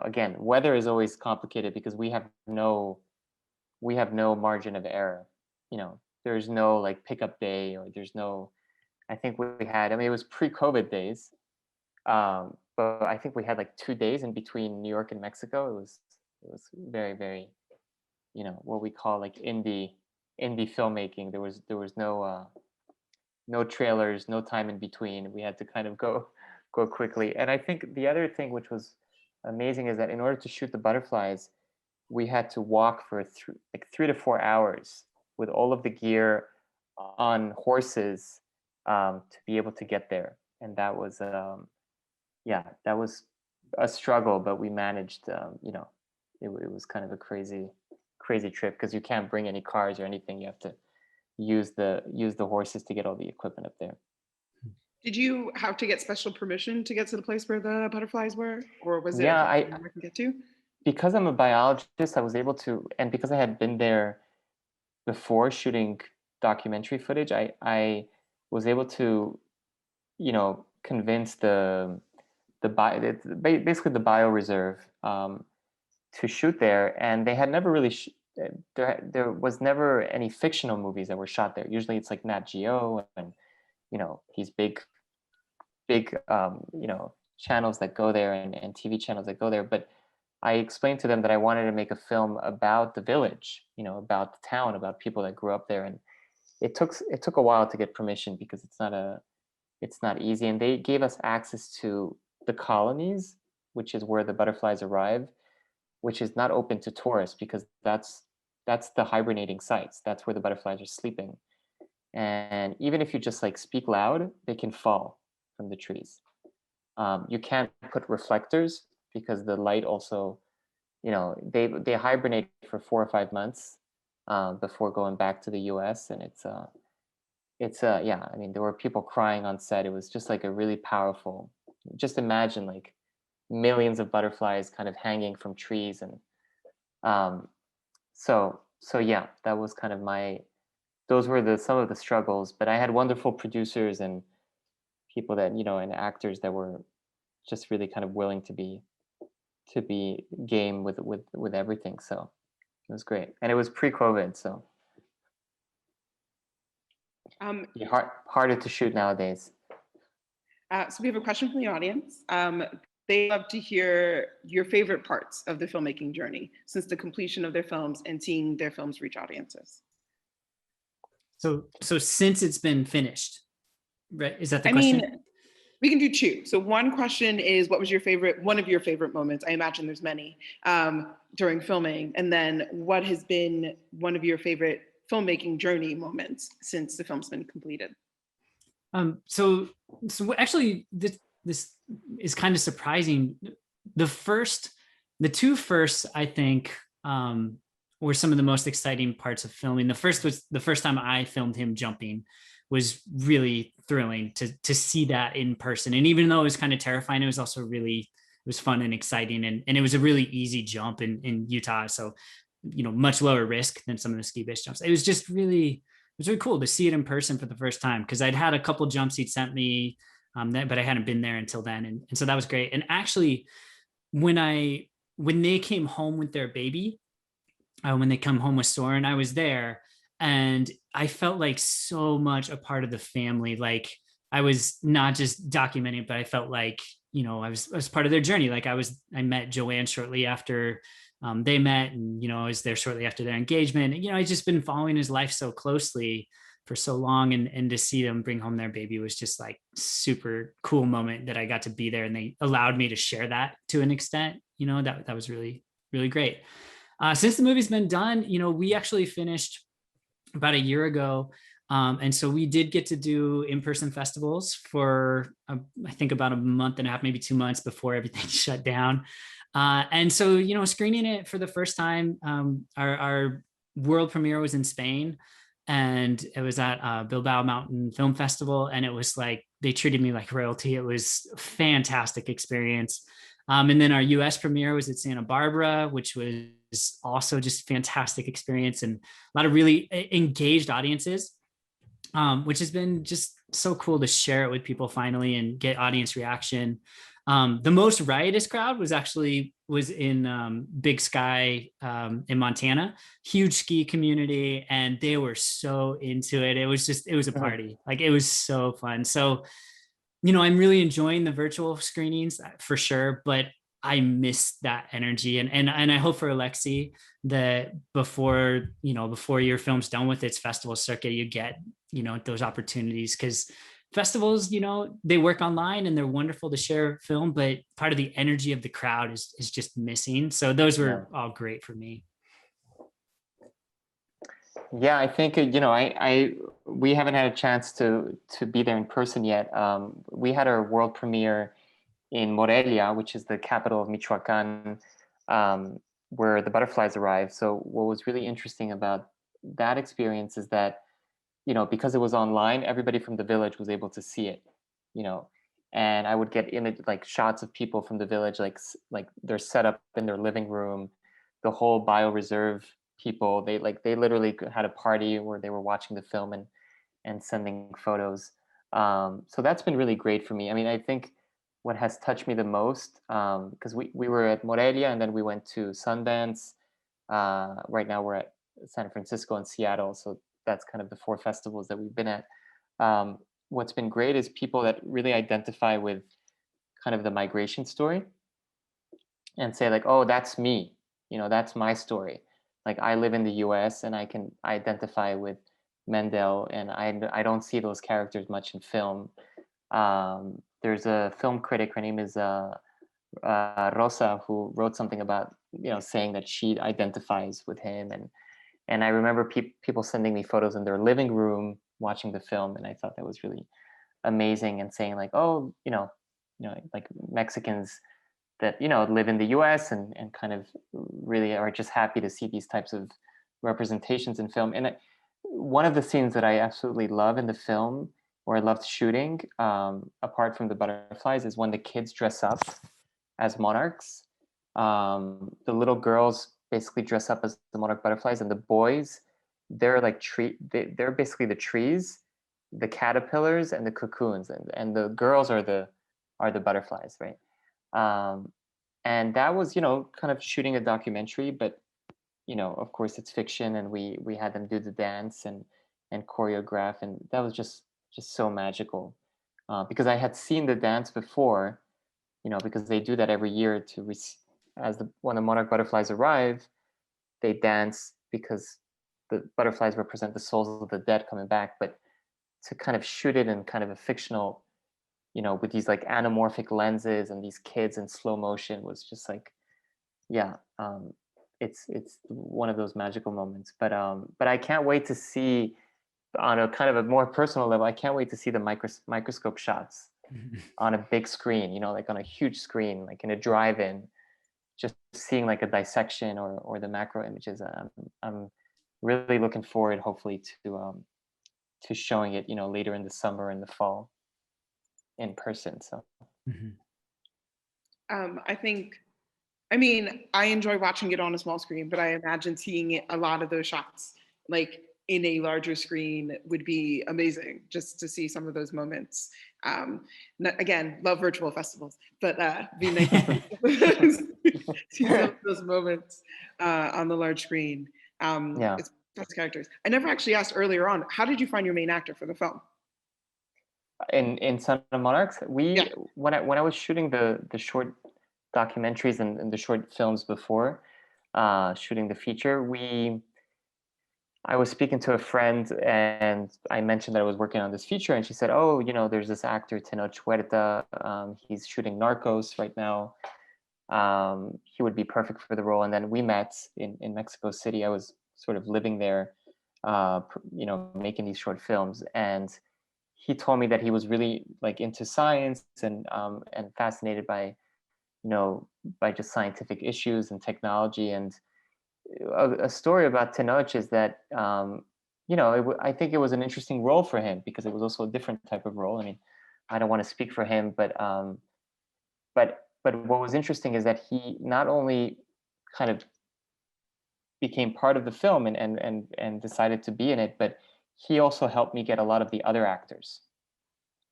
again, weather is always complicated because we have no margin of error. There's no like pickup day, or there's no, I think we had, it was pre-COVID days. but I think we had like 2 days in between New York and Mexico. It was very, very, what we call like indie filmmaking. There was no trailers, no time in between. We had to kind of go quickly. And I think the other thing which was amazing is that in order to shoot the butterflies, we had to walk for like 3 to 4 hours with all of the gear on horses, to be able to get there. And that was yeah, that was a struggle, but we managed. It was kind of a crazy trip because you can't bring any cars or anything. You have to use the horses to get all the equipment up there. Did you have to get special permission to get to the place where the butterflies were, or was it Yeah, I can get to? because I'm a biologist, I was able to, and because I had been there before shooting documentary footage, I was able to, convince basically the bioreserve, to shoot there, and they had never really there was never any fictional movies that were shot there. Usually it's like Nat Geo and these big channels that go there, and TV channels that go there. But I explained to them that I wanted to make a film about the village, about the town, about people that grew up there. And it took a while to get permission because it's not easy. And they gave us access to the colonies, which is where the butterflies arrive, which is not open to tourists because that's the hibernating sites. That's where the butterflies are sleeping. And even if you just like speak loud, they can fall from the trees. You can't put reflectors because the light also, they hibernate for 4 or 5 months, before going back to the US. And yeah, I mean, there were people crying on set. It was just like a really powerful, just imagine like millions of butterflies kind of hanging from trees. And so yeah, that was kind of those were some of the struggles. But I had wonderful producers and people that, and actors that were just really kind of willing to be game with everything. So it was great. And it was pre-COVID, so harder to shoot nowadays. So we have a question from the audience. They love to hear your favorite parts of the filmmaking journey since the completion of their films and seeing their films reach audiences. So since it's been finished, right? Is that the question? I mean, we can do two. So one question is, what was one of your favorite moments? I imagine there's many, during filming. And then what has been one of your favorite filmmaking journey moments since the film's been completed? So actually this is kind of surprising. The two first, I think, were some of the most exciting parts of filming. The first was the first time I filmed him jumping, was really thrilling to see that in person. And even though it was kind of terrifying, it was also it was fun and exciting. And it was a really easy jump in Utah. So, much lower risk than some of the ski base jumps. It was really cool to see it in person for the first time, because I'd had a couple jumps he'd sent me, but I hadn't been there until then. And so that was great. And actually, when they came home with their baby, when they come home with Soren, I was there, and I felt like so much a part of the family. Like I was not just documenting, but I felt like, I was part of their journey. Like I met Joanne shortly after they met, and, I was there shortly after their engagement. And, I just been following his life so closely for so long, and to see them bring home their baby was just like super cool moment that I got to be there, and they allowed me to share that to an extent. That was really, really great. Since the movie's been done, we actually finished about a year ago. And so we did get to do in-person festivals for, I think, about a month and a half, maybe 2 months before everything shut down. And so, screening it for the first time, our world premiere was in Spain, and it was at Bilbao Mountain Film Festival. And it was like, they treated me like royalty. It was a fantastic experience. And then our US premiere was at Santa Barbara, which was also just fantastic experience, and a lot of really engaged audiences, which has been just so cool to share it with people finally and get audience reaction. The most riotous crowd was in Big Sky in Montana, huge ski community, and they were so into it. It was a party. Like, it was so fun. So I'm really enjoying the virtual screenings for sure, but I miss that energy. And I hope for Alexi that before your film's done with its festival circuit, you get, those opportunities, because festivals, they work online and they're wonderful to share film, but part of the energy of the crowd is just missing. So those were all great for me. Yeah, I think we haven't had a chance to be there in person yet. We had our world premiere in Morelia, which is the capital of Michoacan, where the butterflies arrived. So what was really interesting about that experience is that, because it was online, everybody from the village was able to see it, and I would get like shots of people from the village, like they're set up in their living room, the whole bioreserve people, they literally had a party where they were watching the film and sending photos. So that's been really great for me. I mean, I think what has touched me the most, because we were at Morelia and then we went to Sundance. Right now we're at San Francisco and Seattle. So that's kind of the 4 festivals that we've been at. What's been great is people that really identify with kind of the migration story and say like, oh, that's me, that's my story. Like I live in the US and I can identify with Mendel, and I don't see those characters much in film. There's a film critic, her name is Rosa, who wrote something about, saying that she identifies with him. And I remember people sending me photos in their living room watching the film, and I thought that was really amazing, and saying like, oh, like Mexicans that live in the US and kind of really are just happy to see these types of representations in film. And one of the scenes that I absolutely love in the film, or I loved shooting, apart from the butterflies, is when the kids dress up as monarchs. The little girls basically dress up as the monarch butterflies, and the boys, they're like they're basically the trees, the caterpillars, and the cocoons, and the girls are the butterflies, right? And that was, kind of shooting a documentary, but of course it's fiction, and we had them do the dance and choreograph, and that was just so magical, because I had seen the dance before, because they do that every year to when the monarch butterflies arrive, they dance because the butterflies represent the souls of the dead coming back. But to kind of shoot it in kind of a fictional, with these like anamorphic lenses and these kids in slow motion, was just like, yeah, it's one of those magical moments. But I can't wait to see, on a kind of a more personal level, I can't wait to see the microscope shots on a big screen, like on a huge screen, like in a drive-in, just seeing like a dissection or the macro images. I'm really looking forward, hopefully, to showing it, later in the summer and the fall in person. So I mean, I enjoy watching it on a small screen, but I imagine seeing a lot of those shots like in a larger screen would be amazing, just to see some of those moments. Again, love virtual festivals, but be nice to see some of those moments on the large screen. yeah. It's best characters. I never actually asked earlier on, how did you find your main actor for the film? In Son of Monarchs, when I was shooting the short documentaries and the short films before shooting the feature, I was speaking to a friend and I mentioned that I was working on this feature, and she said, oh, there's this actor, Tenoch Huerta, he's shooting Narcos right now. He would be perfect for the role. And then we met in Mexico City. I was sort of living there, making these short films. And he told me that he was really like into science and fascinated by, by just scientific issues and technology. And a story about Tenoch is that, I think it was an interesting role for him because it was also a different type of role. I mean, I don't want to speak for him, but what was interesting is that he not only kind of became part of the film and decided to be in it, but he also helped me get a lot of the other actors.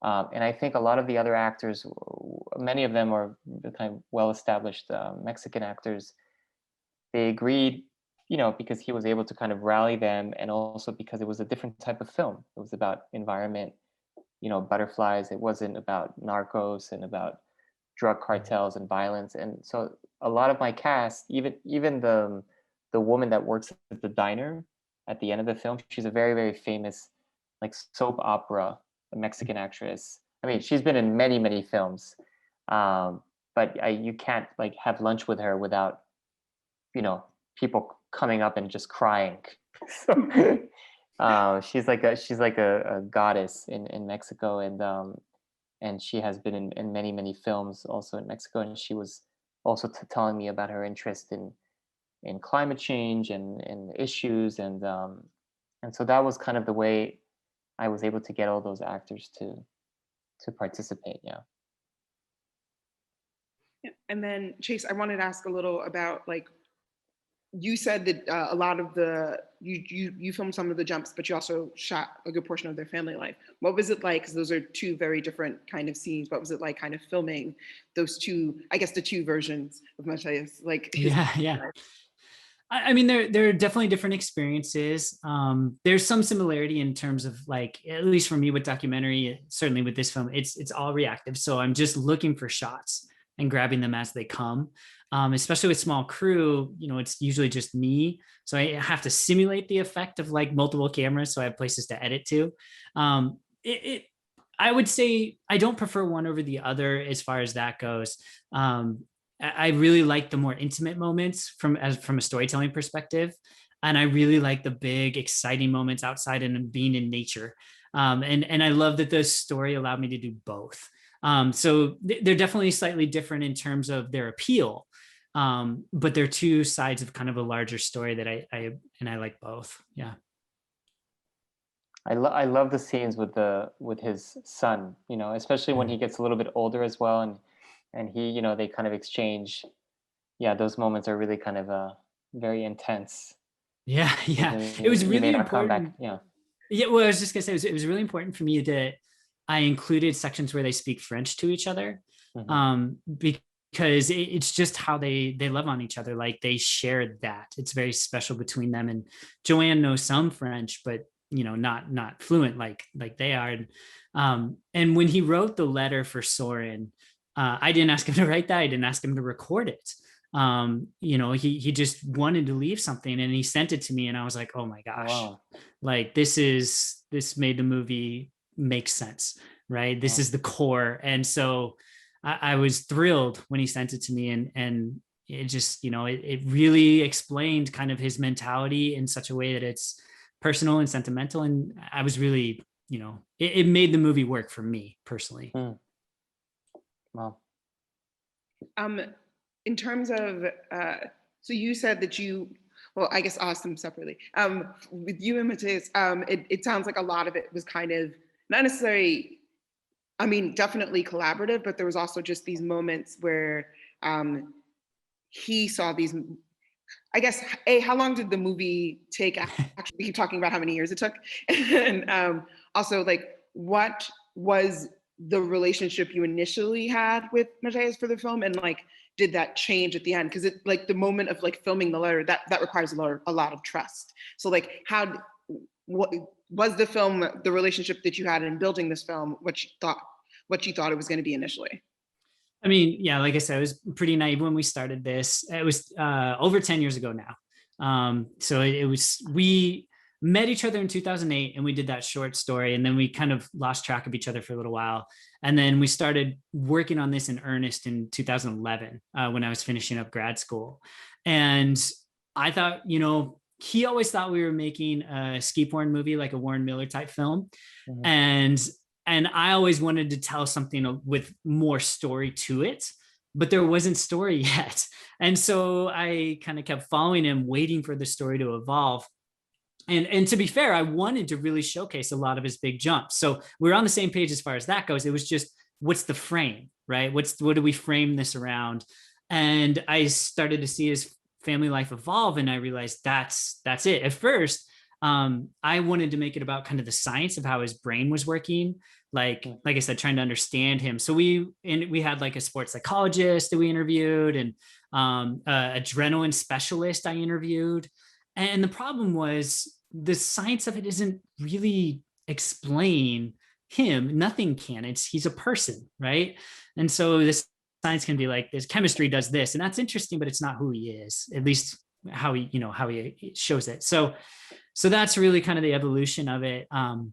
And I think a lot of the other actors, many of them are kind of well-established Mexican actors. They agreed, because he was able to kind of rally them, and also because it was a different type of film. It was about environment, butterflies. It wasn't about narcos and about drug cartels and violence. And so a lot of my cast, even the woman that works at the diner at the end of the film, she's a very, very famous like soap opera Mexican actress. I mean, she's been in many, many films. But you can't like have lunch with her without, people coming up and just crying. So she's like a goddess in Mexico, and she has been in many, many films also in Mexico. And she was also telling me about her interest in climate change and issues, and so that was kind of the way I was able to get all those actors to participate. Yeah. Yeah. And then Chase, I wanted to ask a little about like, you said that a lot of you filmed some of the jumps, but you also shot a good portion of their family life. What was it like? Because those are two very different kind of scenes. What was it like kind of filming those two, I guess the two versions of Matthias? Like yeah. I mean, there are definitely different experiences. There's some similarity in terms of like, at least for me with documentary, certainly with this film, it's all reactive. So I'm just looking for shots and grabbing them as they come. Especially with small crew, it's usually just me. So I have to simulate the effect of like multiple cameras. So I have places to edit to. I would say I don't prefer one over the other as far as that goes. I really like the more intimate moments from a storytelling perspective. And I really like the big, exciting moments outside and being in nature. And I love that the story allowed me to do both. So they're definitely slightly different in terms of their appeal. But they're two sides of kind of a larger story that I like both. Yeah. I love the scenes with his son, especially when he gets a little bit older as well, and he, they kind of exchange. Yeah, those moments are really kind of very intense. Yeah. It was really important. Yeah. Yeah, well, I was just gonna say it was really important for me that I included sections where they speak French to each other, because it's just how they love on each other. Like they share that. It's very special between them. And Joanne knows some French, but not fluent like they are. And when he wrote the letter for Soren, I didn't ask him to write that. I didn't ask him to record it. He just wanted to leave something, and he sent it to me, and I was like, oh my gosh, wow. Like this made the movie make sense, right? This is the core. And so I was thrilled when he sent it to me, and it just, it really explained kind of his mentality in such a way that it's personal and sentimental. And I was really, it made the movie work for me personally. Wow. In terms of, so you said that I guess I'll ask them separately. With you and Matthias, it sounds like a lot of it was kind of not necessarily, I mean, definitely collaborative, but there was also just these moments where he saw these, I guess, how long did the movie take? Actually, we keep talking about how many years it took. And also, like, what was the relationship you initially had with Matthias for the film? And like, did that change at the end? Because it, like, the moment of like filming the letter, that requires a lot of trust. So like, what was the film, the relationship that you had in building this film, what you thought it was going to be initially? I mean, yeah, like I said, I was pretty naive when we started this. It was over 10 years ago now. So we met each other in 2008, and we did that short story, and then we kind of lost track of each other for a little while. And then we started working on this in earnest in 2011 when I was finishing up grad school. And I thought, he always thought we were making a ski porn movie, like a Warren Miller type film. And I always wanted to tell something with more story to it, but there wasn't story yet. And so I kind of kept following him, waiting for the story to evolve. And to be fair, I wanted to really showcase a lot of his big jumps. So we're on the same page as far as that goes. It was just, what's the frame, right? What do we frame this around? And I started to see his family life evolve, and I realized that's it. At first, I wanted to make it about kind of the science of how his brain was working. Like I said, trying to understand him. So we had like a sports psychologist that we interviewed, and adrenaline specialist I interviewed. And the problem was the science of it isn't really explained him, nothing can. He's a person, right? And so this science can be like, this chemistry does this, and that's interesting, but it's not who he is, at least how he shows it. So that's really kind of the evolution of it. And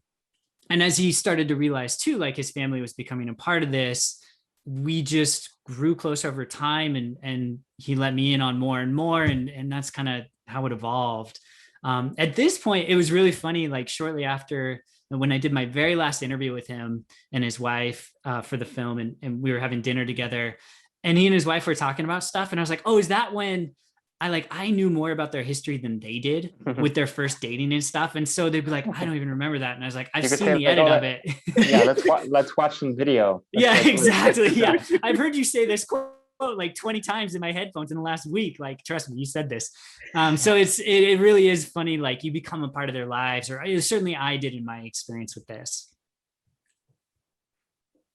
as he started to realize too, like his family was becoming a part of this, we just grew close over time, and he let me in on more and more, and that's kind of how it evolved. At this point, it was really funny, like shortly after, when I did my very last interview with him and his wife for the film, and we were having dinner together, and he and his wife were talking about stuff, and I was like, oh, is that when I knew more about their history than they did with their first dating and stuff. And so they'd be like, I don't even remember that. And I was like, I've seen the edit of it. Yeah, let's watch some video. Yeah, exactly. Yeah. I've heard you say this quote like 20 times in my headphones in the last week. Like, trust me, you said this. So it really is funny. Like, you become a part of their lives, or certainly I did in my experience with this.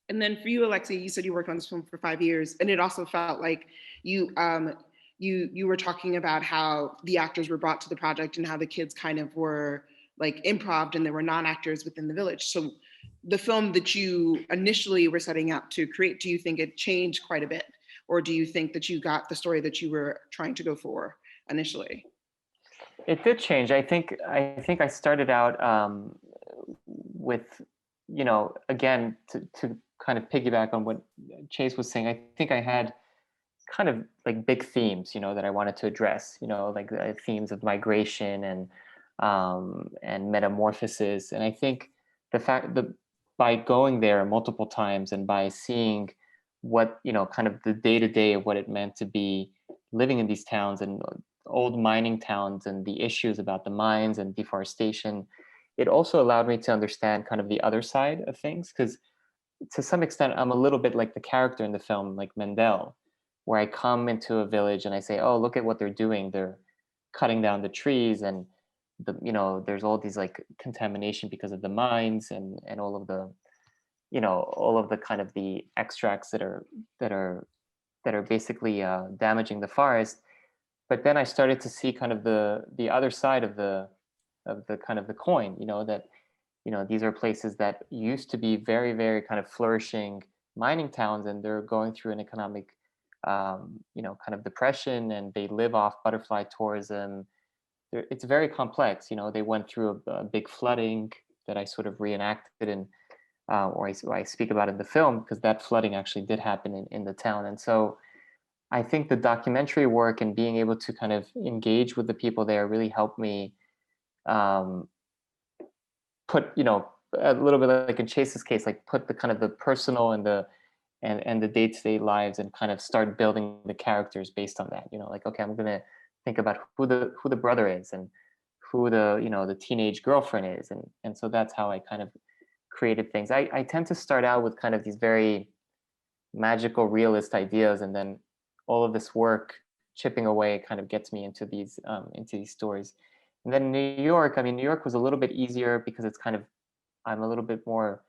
And then for you, Alexi, you said you worked on this film for 5 years, and it also felt like you were talking about how the actors were brought to the project and how the kids kind of were like improv and there were non-actors within the village. So the film that you initially were setting out to create, do you think it changed quite a bit? Or do you think that you got the story that you were trying to go for initially? It did change. I think I started out with, again, to kind of piggyback on what Chase was saying, I think I had kind of like big themes, that I wanted to address, like themes of migration and metamorphosis. And I think the fact that by going there multiple times and by seeing what, kind of the day-to-day of what it meant to be living in these towns and old mining towns and the issues about the mines and deforestation, it also allowed me to understand kind of the other side of things. Because to some extent, I'm a little bit like the character in the film, like Mendel, where I come into a village and I say, oh, look at what they're doing. They're cutting down the trees, and there's all these like contamination because of the mines and all of the, all of the kind of the extracts that are basically damaging the forest. But then I started to see kind of the other side of the kind of the coin, that, these are places that used to be very, very kind of flourishing mining towns, and they're going through an economic kind of depression, and they live off butterfly tourism. It's very complex. They went through a big flooding that I sort of reenacted and or I speak about in the film, because that flooding actually did happen in the town. And so I think the documentary work and being able to kind of engage with the people there really helped me put, a little bit like in Chase's case, like put the kind of the personal and the day-to-day lives and kind of start building the characters based on that. Like, okay, I'm gonna think about who the brother is and who the the teenage girlfriend is, and so that's how I kind of created things. I tend to start out with kind of these very magical realist ideas, and then all of this work chipping away kind of gets me into these stories. And then New York, New York was a little bit easier because it's kind of, I'm a little bit more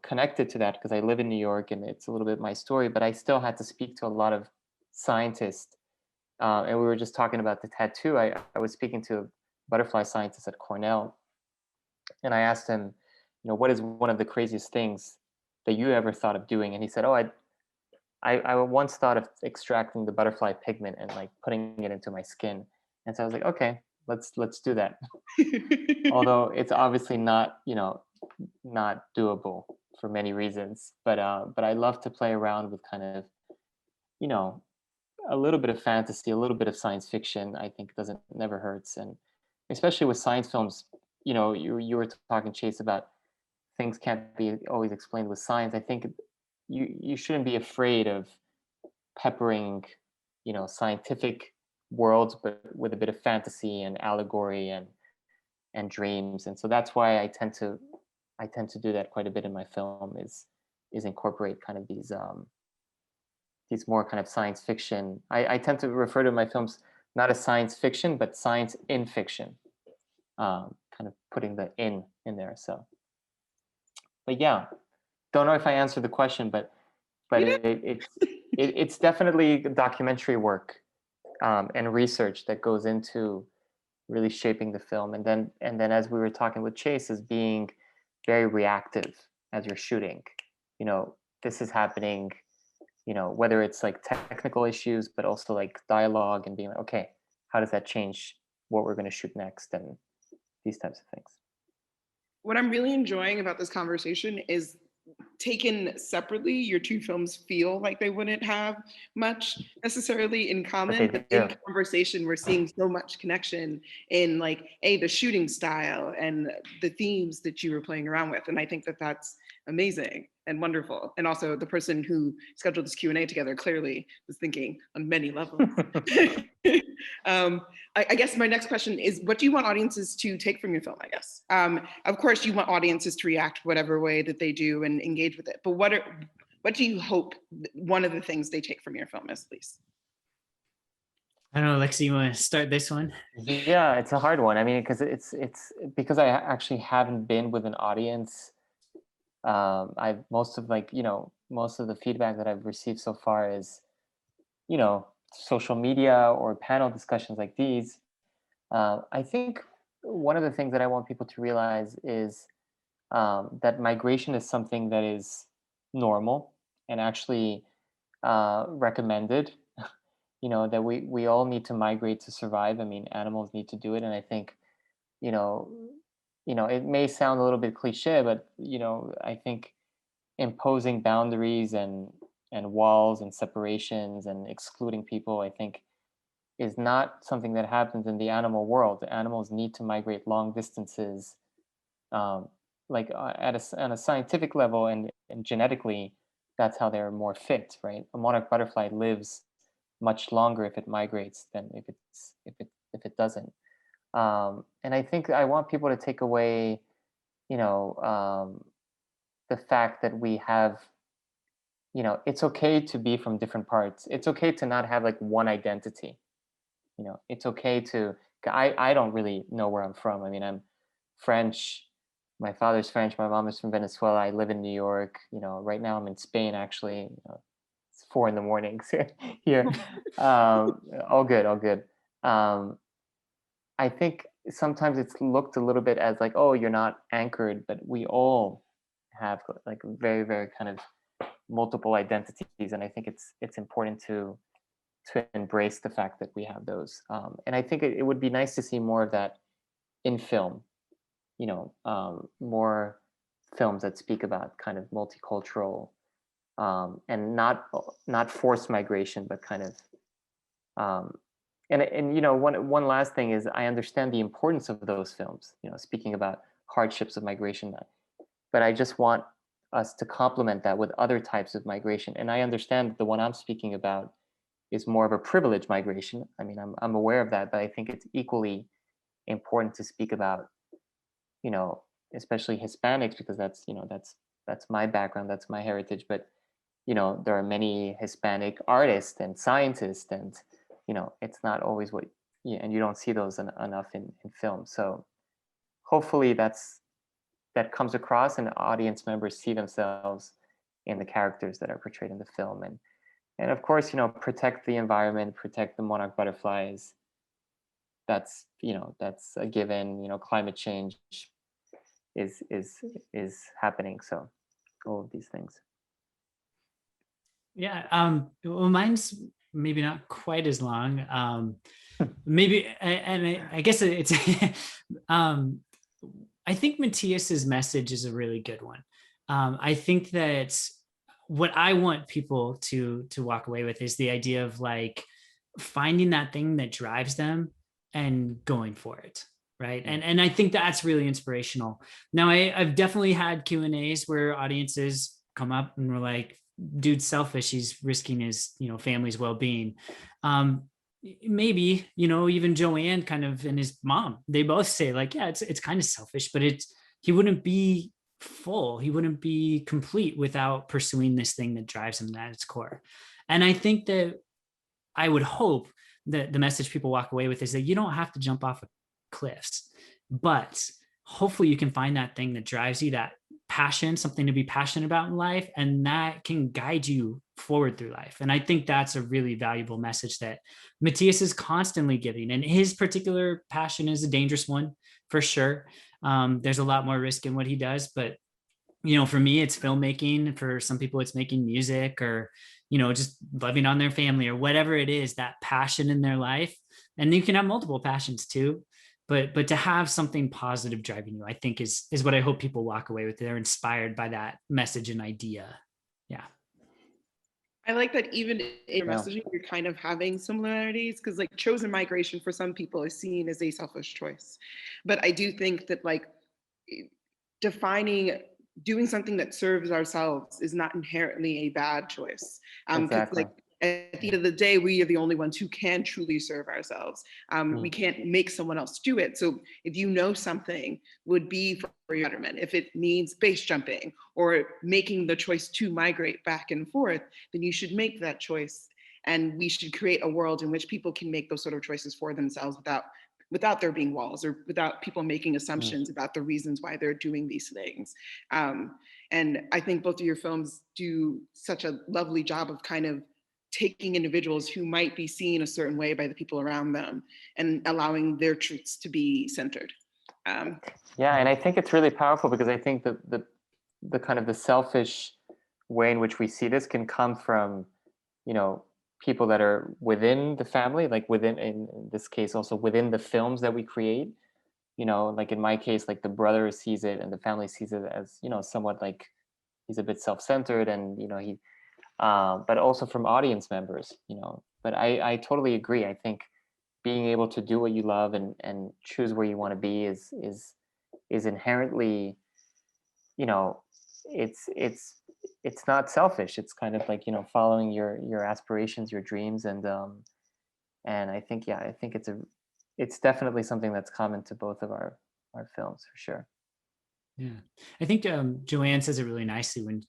connected to that because I live in New York and it's a little bit my story, but I still had to speak to a lot of scientists. And we were just talking about the tattoo. I was speaking to a butterfly scientist at Cornell, and I asked him, what is one of the craziest things that you ever thought of doing? And he said, oh, I once thought of extracting the butterfly pigment and like putting it into my skin. And so I was like, okay, let's do that. Although it's obviously not, not doable for many reasons, but I love to play around with kind of, a little bit of fantasy, a little bit of science fiction. I think never hurts. And especially with science films, you were talking, Chase, about things can't be always explained with science. I think you shouldn't be afraid of peppering, scientific worlds, but with a bit of fantasy and allegory and dreams. And so that's why I tend to do that quite a bit in my film, is incorporate kind of these more kind of science fiction. I tend to refer to my films not as science fiction, but science in fiction, kind of putting the in there. So, but yeah, don't know if I answered the question, but it's definitely documentary work and research that goes into really shaping the film. And then as we were talking with Chase, is being very reactive as you're shooting. You know, this is happening, you know, whether it's like technical issues, but also like dialogue and being like, okay, how does that change what we're going to shoot next, and these types of things. What I'm really enjoying about this conversation is, taken separately, your two films feel like they wouldn't have much necessarily in common, but in conversation, we're seeing so much connection in like, the shooting style and the themes that you were playing around with. And I think that that's amazing and wonderful. And also the person who scheduled this Q&A together clearly was thinking on many levels. I guess my next question is, what do you want audiences to take from your film, I guess? Of course, you want audiences to react whatever way that they do and engage with it. But what do you hope one of the things they take from your film is, please? I don't know, Alexis, you want to start this one? Yeah, it's a hard one. I mean, because it's because I actually haven't been with an audience. Most of the feedback that I've received so far is, you know, social media or panel discussions like these. I think one of the things that I want people to realize is that migration is something that is normal and actually recommended. You know, that we all need to migrate to survive. I mean, animals need to do it, and I think, you know, it may sound a little bit cliche, but you know, I think imposing boundaries and walls and separations and excluding people, I think, is not something that happens in the animal world. The animals need to migrate long distances, on a scientific level and genetically. That's how they're more fit, right? A monarch butterfly lives much longer if it migrates than if it doesn't. And I think I want people to take away, you know, the fact that we have, you know, it's okay to be from different parts. It's okay to not have like one identity. You know, it's okay to. I don't really know where I'm from. I mean, I'm French. My father's French. My mom is from Venezuela. I live in New York. You know, right now I'm in Spain. Actually, you know, it's 4 a.m. here. All good, all good. I think sometimes it's looked a little bit as like, oh, you're not anchored, but we all have like very, very kind of multiple identities, and I think it's important to embrace the fact that we have those. And I think it would be nice to see more of that in film. You know, more films that speak about kind of multicultural, and not forced migration, but kind of. And you know, one last thing is, I understand the importance of those films. You know, speaking about hardships of migration, but I just want us to complement that with other types of migration. And I understand that the one I'm speaking about is more of a privileged migration. I mean, I'm aware of that, but I think it's equally important to speak about, you know, especially Hispanics, because that's, you know, that's my background, that's my heritage. But you know, there are many Hispanic artists and scientists, and you know, it's not always what, yeah, and you don't see those enough in film. So hopefully that comes across, and audience members see themselves in the characters that are portrayed in the film. And of course, you know, protect the environment, protect the monarch butterflies. That's, you know, that's a given. You know, climate change is happening. So all of these things. Yeah, well, mine's maybe not quite as long. Maybe, and I guess it's, I think Matthias's message is a really good one. I think that what I want people to walk away with is the idea of like finding that thing that drives them and going for it. Right. And I think that's really inspirational. Now, I've definitely had Q&As where audiences come up and were like, dude's selfish, he's risking his, you know, family's well-being. Maybe, you know, even Joanne kind of, and his mom, they both say like, yeah, it's kind of selfish, but he wouldn't be full, he wouldn't be complete without pursuing this thing that drives him at its core. And I think that I would hope that the message people walk away with is that you don't have to jump off of cliffs, but hopefully you can find that thing that drives you, that passion, something to be passionate about in life, and that can guide you forward through life. And I think that's a really valuable message that Matthias is constantly giving. And his particular passion is a dangerous one, for sure. There's a lot more risk in what he does, but for me, it's filmmaking. For some people, it's making music, or, just loving on their family, or whatever it is, that passion in their life. And you can have multiple passions too, but to have something positive driving you, I think is what I hope people walk away with. They're inspired by that message and idea. Yeah. I like that even in your Yeah. messaging, you're kind of having similarities, because like chosen migration for some people is seen as a selfish choice. But I do think that like doing something that serves ourselves is not inherently a bad choice. Exactly. Like at the end of the day, we are the only ones who can truly serve ourselves. We can't make someone else do it. So if something would be for your betterment, if it means base jumping or making the choice to migrate back and forth, then you should make that choice. And we should create a world in which people can make those sort of choices for themselves without there being walls, or without people making assumptions about the reasons why they're doing these things. And I think both of your films do such a lovely job of kind of taking individuals who might be seen a certain way by the people around them and allowing their truths to be centered. Yeah, and I think it's really powerful, because I think that the kind of the selfish way in which we see this can come from, people that are within the family, like within, in this case, also within the films that we create. Like in my case, like the brother sees it and the family sees it as, somewhat like he's a bit self-centered, and he but also from audience members. But I totally agree. I think being able to do what you love and choose where you want to be is inherently, it's not selfish. It's kind of like, following your aspirations, your dreams. And I think, it's definitely something that's common to both of our films, for sure. Yeah, I think Joanne says it really nicely when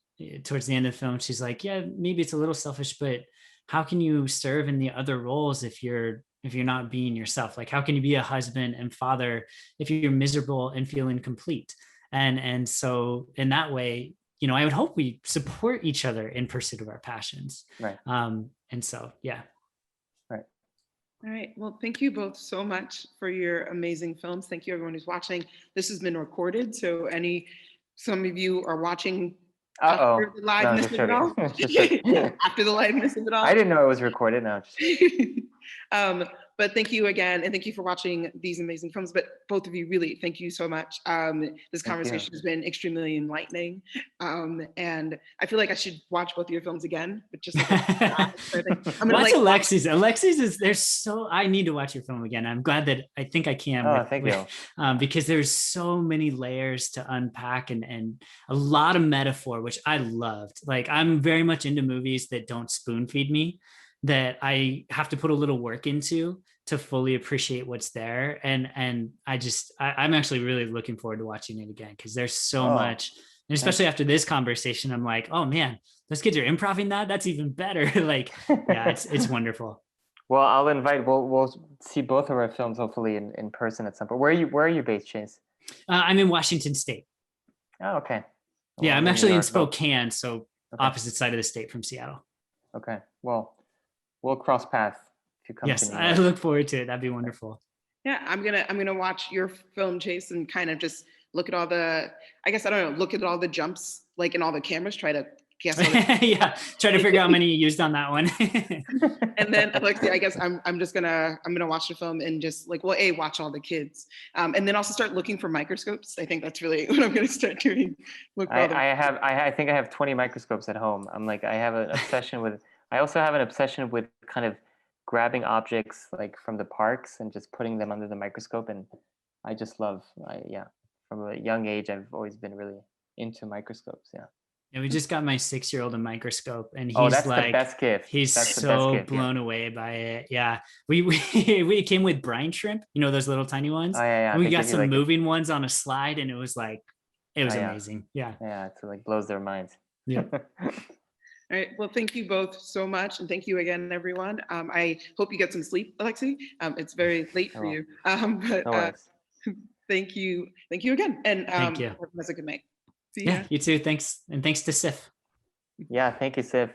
towards the end of the film, she's like, yeah, maybe it's a little selfish, but how can you serve in the other roles if you're not being yourself? Like, how can you be a husband and father if you're miserable and feel incomplete? And so in that way, I would hope we support each other in pursuit of our passions. Right. And so, yeah. Right. All right. Well, thank you both so much for your amazing films. Thank you, everyone who's watching. This has been recorded, so some of you are watching after the liveness of it all. After the liveness of it all. I didn't know it was recorded now. But thank you again, and thank you for watching these amazing films. But both of you, really, thank you so much. This conversation has been extremely enlightening, and I feel like I should watch both of your films again. But just watch Alexis. Alexis is I need to watch your film again. I'm glad that I think I can. Thank you. Because there's so many layers to unpack and a lot of metaphor, which I loved. Like, I'm very much into movies that don't spoon feed me, that I have to put a little work into to fully appreciate what's there. And I'm actually really looking forward to watching it again, because there's so much, and especially after this conversation, I'm like, oh man, those kids are improvising that's even better. Like, yeah, it's wonderful. Well, I'll invite, we'll see both of our films hopefully in person at some point. Where are you based, Chase? I'm in Washington State. Oh, okay. Well, yeah, I'm actually in Spokane, so opposite side of the state from Seattle. Okay, well, we'll cross paths if you come to New York. I look forward to it. That'd be wonderful. Yeah, I'm gonna watch your film, Chase, and kind of just look at all look at all the jumps, like in all the cameras, try to guess. Yeah, try to figure out how many you used on that one. And then Alexi, I guess I'm gonna watch the film and just like, watch all the kids, and then also start looking for microscopes. I think that's really what I'm gonna start doing. I think I have 20 microscopes at home. I'm like, I also have an obsession with kind of grabbing objects like from the parks and just putting them under the microscope. And I just love, from a young age, I've always been really into microscopes. Yeah. And we just got my 6-year-old a microscope, and he's that's like, the best gift. He's so blown away by it. Yeah. We came with brine shrimp, those little tiny ones. Oh, yeah. And we got some moving ones on a slide, and it was amazing. Yeah. Yeah. It like blows their minds. Yeah. All right. Well, thank you both so much. And thank you again, everyone. I hope you get some sleep, Alexi. It's very late for you. But thank you. Thank you again. And thank you. Have a good night. See ya. Yeah, you too. Thanks. And thanks to SIFF. Yeah. Thank you, SIFF.